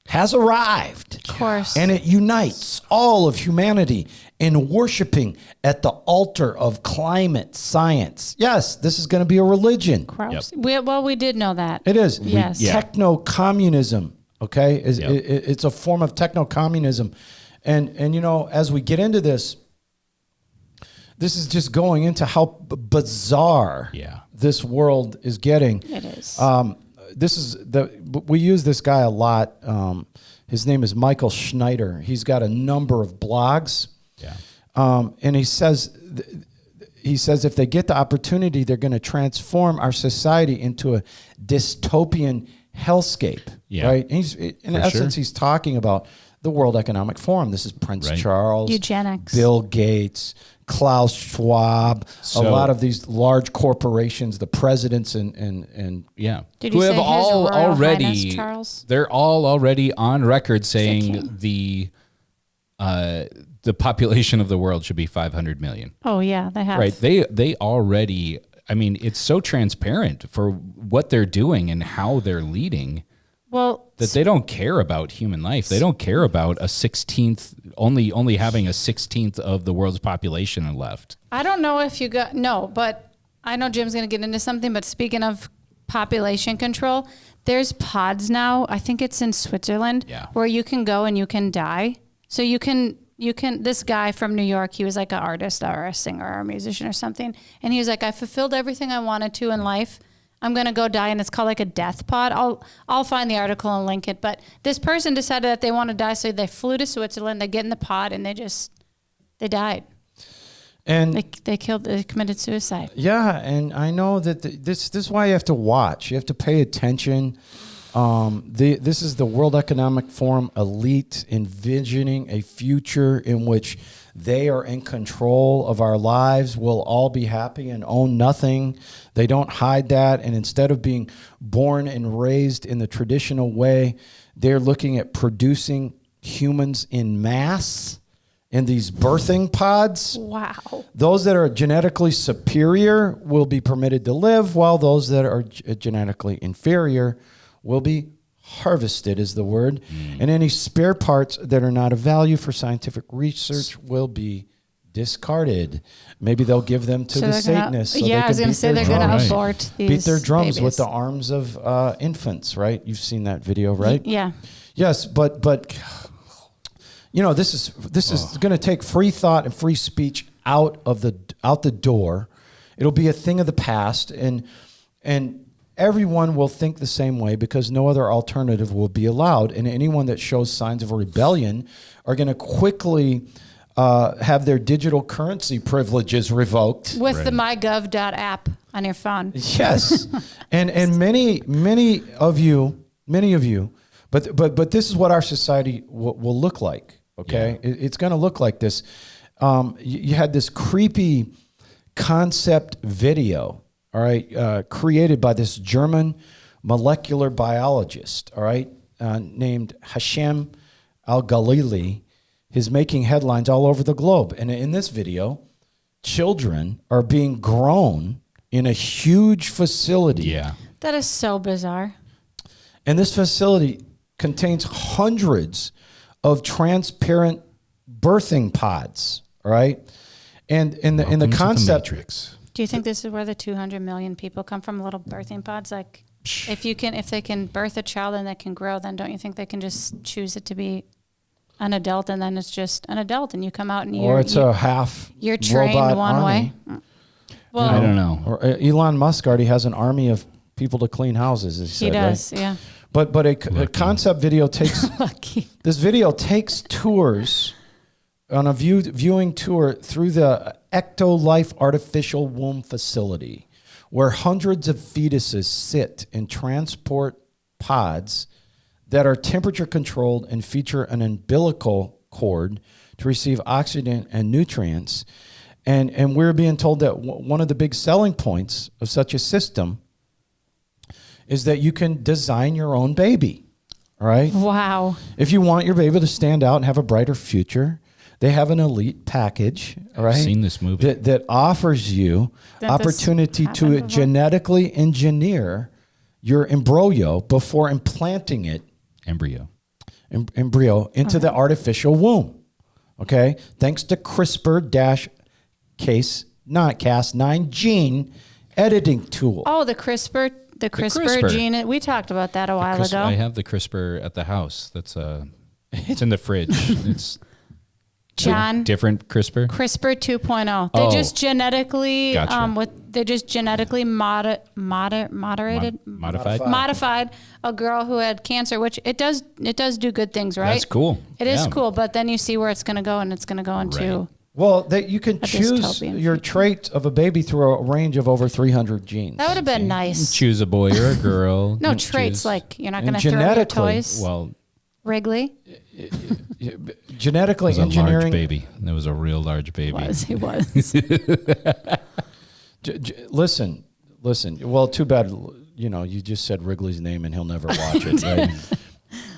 has arrived. Of course. And it unites all of humanity in worshiping at the altar of climate science. Yes, this is going to be a religion. Gross. Yep. We did know that. It is. Yes. Techno-communism, okay? It's a form of techno-communism. And as we get into this is just going into how bizarre this world is getting. It is. We use this guy a lot. His name is Michael Schneider. He's got a number of blogs. Yeah. And he says if they get the opportunity, they're going to transform our society into a dystopian hellscape. Yeah. Right. And in essence, he's talking about the World Economic Forum. This is Prince Charles, eugenics, Bill Gates, Klaus Schwab, a lot of these large corporations, the presidents and Did you say have all already Highness, Charles? They're all already on record saying the population of the world should be 500 million. Oh yeah, they have. Right. They already, I mean, it's so transparent for what they're doing and how they're leading. Well, that they don't care about human life. They don't care about a 16th, only having a 16th of the world's population left. I don't know if you but I know Jim's going to get into something, but speaking of population control, there's pods now. I think it's in Switzerland where you can go and you can die. So you can, this guy from New York, he was like an artist or a singer or a musician or something. And he was like, I fulfilled everything I wanted to in life. I'm going to go die, and it's called like a death pod. I'll find the article and link it. But this person decided that they want to die, so they flew to Switzerland. They get in the pod, and they died. And they committed suicide. Yeah, and I know that this is why you have to watch. You have to pay attention. This is the World Economic Forum elite envisioning a future in which they are in control of our lives. We'll all be happy and own nothing. They don't hide that. And instead of being born and raised in the traditional way, they're looking at producing humans in mass in these birthing pods. Wow. Those that are genetically superior will be permitted to live, while those that are genetically inferior will be harvested, is the word. And any spare parts that are not of value for scientific research will be discarded. Maybe they'll give them to the Satanists. I was going to say they're going to abort these beat their drums babies with the arms of infants, right? You've seen that video, right? Yeah. Yes, but this is going to take free thought and free speech out the door. It'll be a thing of the past, and everyone will think the same way because no other alternative will be allowed. And anyone that shows signs of a rebellion are going to quickly have their digital currency privileges revoked with the mygov.app on your phone. Yes, and many of you, but this is what our society will look like. Okay, it's going to look like this. You had this creepy concept video, all right, created by this German molecular biologist, all right, named Hashem Al-Ghalili. He's making headlines all over the globe. And in this video, children are being grown in a huge facility. Yeah. That is so bizarre. And this facility contains hundreds of transparent birthing pods, all right? And in the concept, do you think this is where the 200 million people come from? Little birthing pods, like if they can birth a child and they can grow, then don't you think they can just choose it to be an adult, and then it's just an adult, and you come out and you're trained one army. way? Well, I don't know. Or Elon Musk already has an army of people to clean houses. He does, right? Yeah. But a concept video takes this video takes tours on a viewing tour through the Ecto-Life artificial womb facility, where hundreds of fetuses sit in transport pods that are temperature controlled and feature an umbilical cord to receive oxygen and nutrients. And we're being told that one of the big selling points of such a system is that you can design your own baby, all right? Wow. If you want your baby to stand out and have a brighter future, they have an elite package, all right? I've seen this movie. That offers you opportunity to genetically engineer your embryo before implanting it. Embryo Into the artificial womb, okay? Thanks to CRISPR-Cas9 gene editing tool. Oh, the CRISPR gene. We talked about that a while ago. I have the CRISPR at the house. That's it's in the fridge. It's John, different CRISPR. CRISPR 2.0. They just genetically modified a girl who had cancer, which it does do good things, right? That's cool. It is cool, but then you see where it's going to go, and it's going to go into. Right. Well, you can choose your trait of a baby through a range of over 300 genes. That would have been nice. Choose a boy or a girl. No traits, like you're not going to throw your toys. Well, Wrigley. Genetically engineering. It was a large baby. That was a real large baby. He was. Listen. Well, too bad. You just said Wrigley's name, and he'll never watch it, right?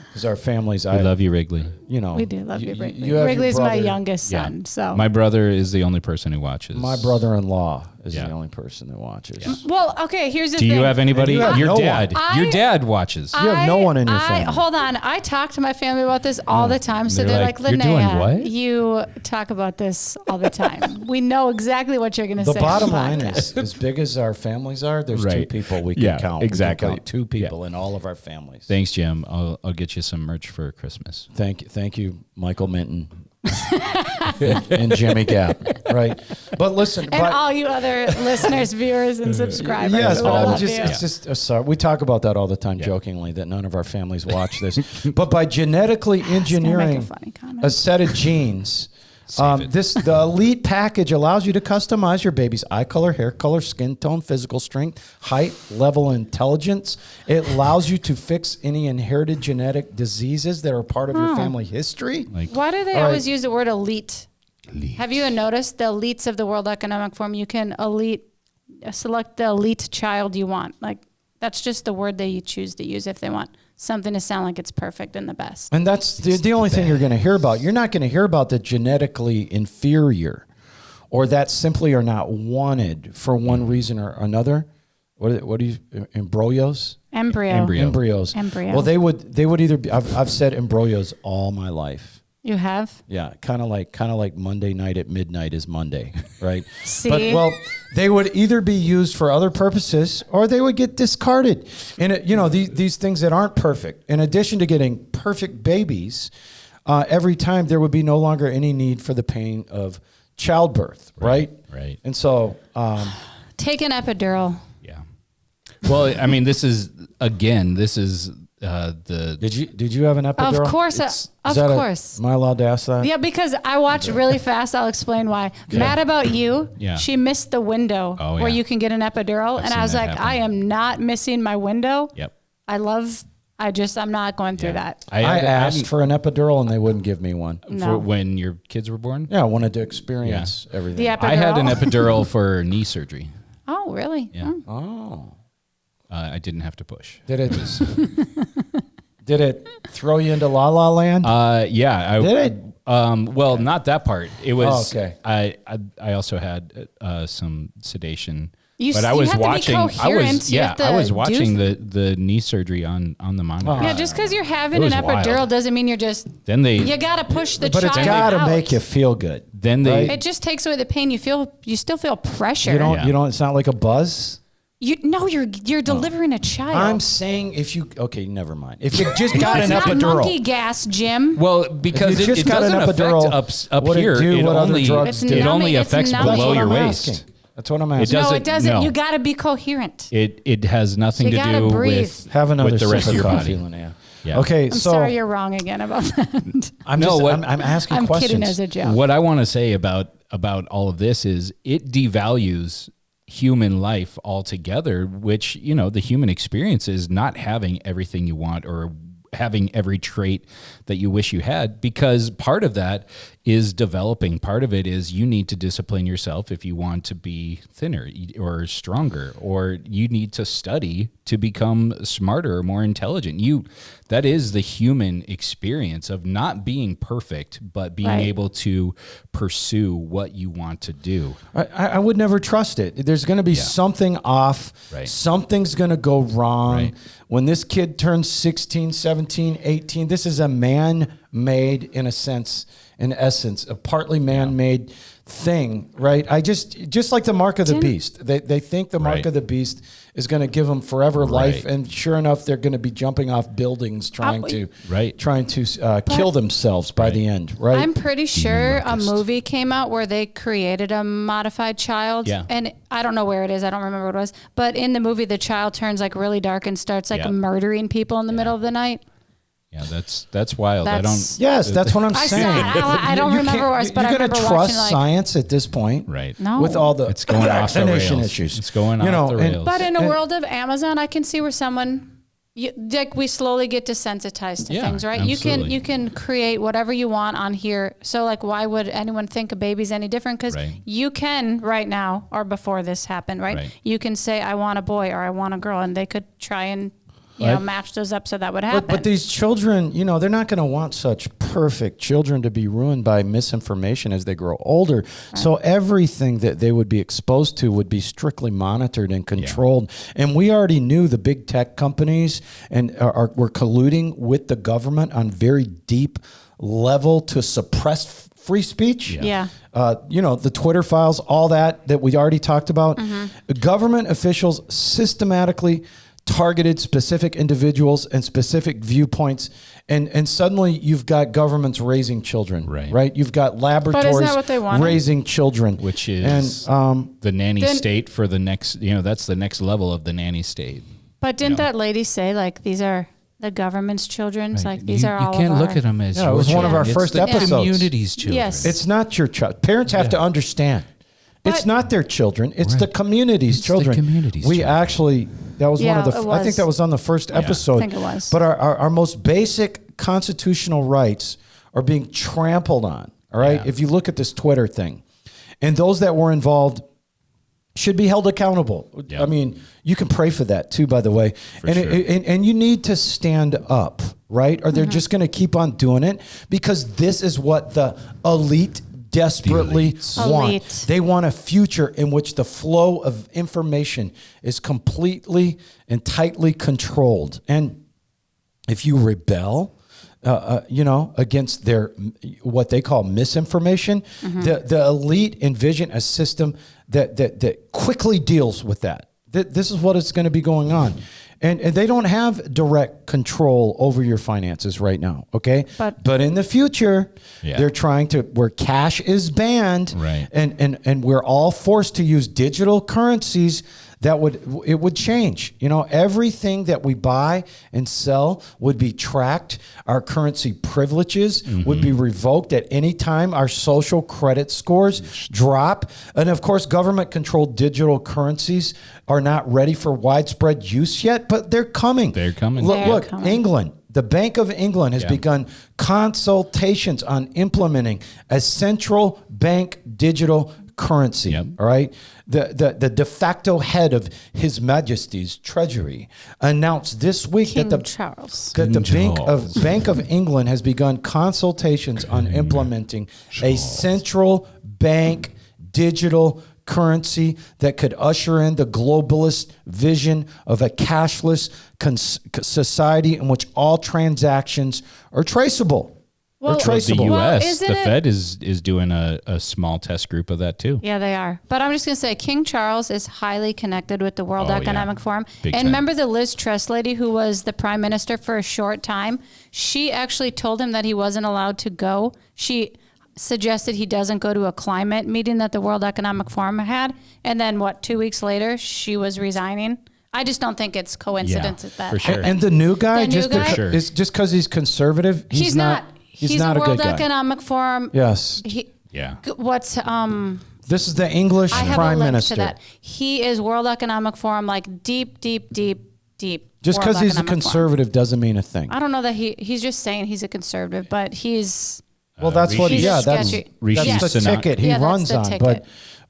Because our families, we love you, Wrigley. We do love you, Wrigley. Wrigley's my youngest son. So my brother is the only person who watches. My brother-in-law is the only person that watches. Yeah. Well, okay. Here's the thing. Do you have anybody? Your dad. Your dad watches. You have no one in your family. Hold on. I talk to my family about this all the time. So they're like, Linnea, you're doing what? You talk about this all the time. We know exactly what you're going to say. The bottom line is, as big as our families are, there's two people we can count. Exactly. We can count two people in all of our families. Thanks, Jim. I'll get you some merch for Christmas. Thank you, Michael Minton. and Jimmy Gap, right? But listen, and all you other listeners, viewers, and subscribers. Yes, but it's just sorry. We talk about that all the time, jokingly, that none of our families watch this. But by genetically engineering a set of genes. The elite package allows you to customize your baby's eye color, hair color, skin tone, physical strength, height, level of intelligence. It allows you to fix any inherited genetic diseases that are part of your family history. Why do they always use the word elite? Have you noticed the elites of the World Economic Forum? You can select the elite child you want. That's just the word they choose to use if they want something to sound like it's perfect and the best. And that's the only thing you're going to hear about. You're not going to hear about the genetically inferior or that simply are not wanted for one reason or another. What do you, embryos? Embryos. Well, they would either be, I've said embryos all my life. You have? Yeah, kind of like Monday night at midnight is Monday, right? See? But they would either be used for other purposes or they would get discarded. And these things that aren't perfect. In addition to getting perfect babies, every time there would be no longer any need for the pain of childbirth, right? Right. And so, take an epidural. Yeah. Well, I mean, this is. Did you have an epidural? Of course. Of course. Am I allowed to ask that? Yeah, because I watched really fast. I'll explain why. Okay. Mad About You. Yeah. She missed the window where you can get an epidural. And I was like, I am not missing my window. Yep. I'm not going through that. I asked for an epidural and they wouldn't give me one. No. For when your kids were born? Yeah, I wanted to experience everything. The epidural? I had an epidural for knee surgery. Oh, really? Yeah. Oh. I didn't have to push. Did it throw you into La La Land? Yeah. Did it? Well, not that part. It was. Okay. I also had some sedation. But I was watching. I was watching the knee surgery on the monitor. Yeah, just because you're having an epidural doesn't mean you're just. Then you got to push the child out. But it's got to make you feel good. Then it just takes away the pain. You still feel pressure. You don't. It's not like a buzz. You're delivering a child. I'm saying never mind. If you just got an epidural. It's not monkey gas, Jim. Well, because it doesn't affect up here. It only affects below your waist. That's what I'm asking. No, it doesn't. No. You got to be coherent. It has nothing to do with the rest of your body. Yeah. Okay, I'm sorry you're wrong again about that. I'm asking questions. I'm kidding as a joke. What I want to say about all of this is it devalues human life altogether, which, the human experience is not having everything you want or having every trait that you wish you had, because part of that is developing. Part of it is you need to discipline yourself if you want to be thinner or stronger, or you need to study to become smarter or more intelligent. That is the human experience of not being perfect, but being able to pursue what you want to do. I would never trust it. There's going to be something off. Right. Something's going to go wrong. Right. When this kid turns 16, 17, 18, this is a man-made, in essence, a partly man-made thing, right? Just like the mark of the beast. They think the mark of the beast is going to give them forever life, and sure enough, they're going to be jumping off buildings trying to kill themselves by the end, right? I'm pretty sure a movie came out where they created a modified child, and I don't know where it is. I don't remember what it was, but in the movie, the child turns really dark and starts murdering people in the middle of the night. Yeah, that's wild. That's what I'm saying. I don't remember what it was, but you're going to trust science at this point, right? No, with all the it's going off the rails. Issues. It's going off the rails. But in a world of Amazon, I can see where someone, we slowly get desensitized to things, right? Absolutely. You can create whatever you want on here. So why would anyone think a baby's any different? Because you can right now, or before this happened, right? You can say I want a boy or I want a girl, and they could try and match those up so that would happen. But these children, they're not going to want such perfect children to be ruined by misinformation as they grow older. Right. So everything that they would be exposed to would be strictly monitored and controlled. Yeah. And we already knew the big tech companies were colluding with the government on very deep level to suppress free speech. Yeah. The Twitter files, all that we already talked about. Mm-hmm. Government officials systematically targeted specific individuals and specific viewpoints, and suddenly you've got governments raising children, right? You've got laboratories raising children, which is the nanny state for the next. That's the next level of the nanny state. But didn't that lady say like these are the government's children? Right. Like these are all. You can't look at them as. It was one of our first episodes. Community's children. Yes, it's not your child. Parents have to understand. But it's not their children. It's the community's children. The community's children. Actually, that was one of the. I think that was on the first episode. I think it was. But our most basic constitutional rights are being trampled on. All right. Yeah. If you look at this Twitter thing, and those that were involved should be held accountable. Yep. I mean, you can pray for that too, by the way. And you need to stand up, right? Or they're just going to keep on doing it because this is what the elite desperately want. They want a future in which the flow of information is completely and tightly controlled. And if you rebel, against their what they call misinformation, the elite envision a system that quickly deals with that. This is what is going to be going on. And they don't have direct control over your finances right now, okay? But in the future, they're trying to, where cash is banned, and we're all forced to use digital currencies, it would change. Everything that we buy and sell would be tracked. Our currency privileges would be revoked at any time our social credit scores drop. And of course, government-controlled digital currencies are not ready for widespread use yet, but they're coming. They're coming. Look, England. The Bank of England has begun consultations on implementing a central bank digital currency. All right. The de facto head of His Majesty's Treasury announced this week that the Bank of England has begun consultations on implementing a central bank digital currency that could usher in the globalist vision of a cashless society in which all transactions are traceable. Well, the U.S., the Fed is doing a small test group of that too. Yeah, they are. But I'm just going to say King Charles is highly connected with the World Economic Forum. Big time. Remember the Liz Truss lady who was the prime minister for a short time? She actually told him that he wasn't allowed to go. She suggested he doesn't go to a climate meeting that the World Economic Forum had. And then 2 weeks later, she was resigning. I just don't think it's coincidence at that. For sure. And the new guy, just because he's conservative, he's not. He's not a good guy. World Economic Forum. Yes. What's This is the English prime minister. To that. He is World Economic Forum, like deep. Just because he's a conservative doesn't mean a thing. I don't know that he's just saying he's a conservative, but he's. Well, that's what. That's the ticket he runs on.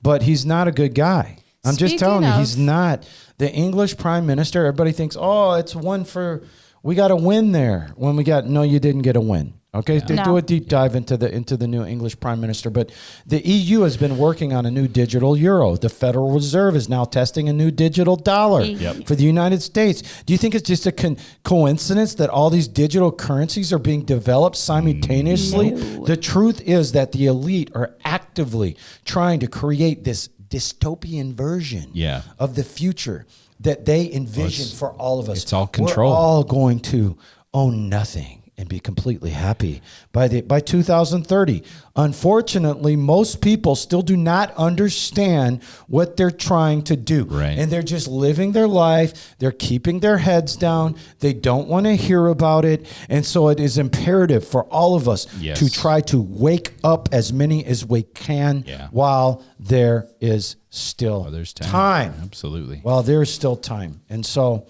But he's not a good guy. I'm just telling you, he's not. The English prime minister. Everybody thinks, it's one for. We got a win there. No, you didn't get a win. Okay, they do a deep dive into the new English prime minister, but the EU has been working on a new digital euro. The Federal Reserve is now testing a new digital dollar for the United States. Do you think it's just a coincidence that all these digital currencies are being developed simultaneously? No. The truth is that the elite are actively trying to create this dystopian version of the future that they envision for all of us. It's all control. We're all going to own nothing and be completely happy by 2030. Unfortunately, most people still do not understand what they're trying to do. Right. And they're just living their life. They're keeping their heads down. They don't want to hear about it. And so it is imperative for all of us to try to wake up as many as we can while there is still time. Absolutely. While there's still time. And so...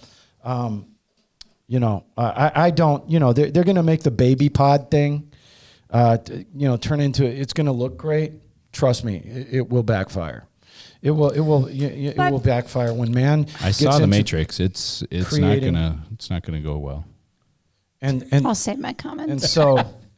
I don't, they're going to make the baby pod thing, turn into, it's going to look great. Trust me, it will backfire. It will backfire when man. I saw the Matrix. It's not gonna go well. And I'll save my comments.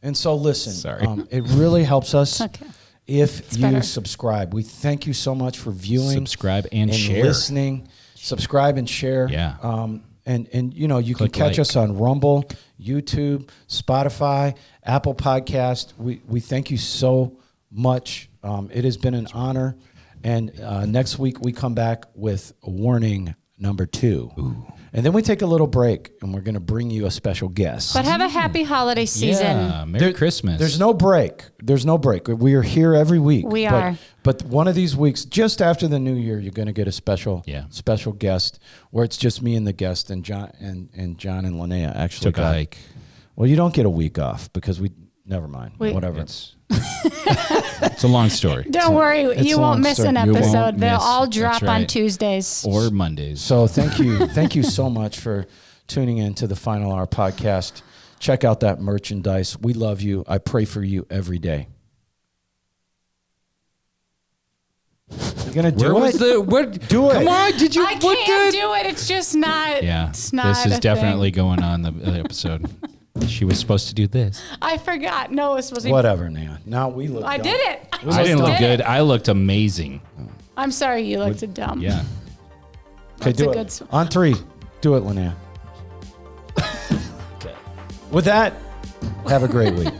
And so listen. Sorry. It really helps us. Okay. If you subscribe. We thank you so much for viewing, subscribe and share, listening, subscribe and share. Yeah. And you can catch us on Rumble, YouTube, Spotify, Apple Podcast. We thank you so much. It has been an honor. And next week we come back with warning number 2. Ooh. And then we take a little break, and we're going to bring you a special guest. But have a happy holiday season. Yeah, Merry Christmas. There's no break. We are here every week. We are. But one of these weeks, just after the new year, you're going to get a special guest where it's just me and the guest, and John and Linnea actually took a hike. Well, you don't get a week off because never mind. Whatever. It's a long story. Don't worry. You won't miss an episode. They'll all drop on Tuesdays. Or Mondays. So thank you. Thank you so much for tuning in to the Final Hour podcast. Check out that merchandise. We love you. I pray for you every day. You're going to do it? Do it. Come on. Did you? I can't do it. It's just not. Yeah. It's not this is definitely going on the episode. She was supposed to do this. I forgot. No, it was supposed to be. Whatever, Nan. Now we look I dumb. did it. I didn't look good. I looked amazing. I'm sorry you looked dumb. Yeah. Okay, do it. On 3. Do it, Linnea. Okay. With that, have a great week.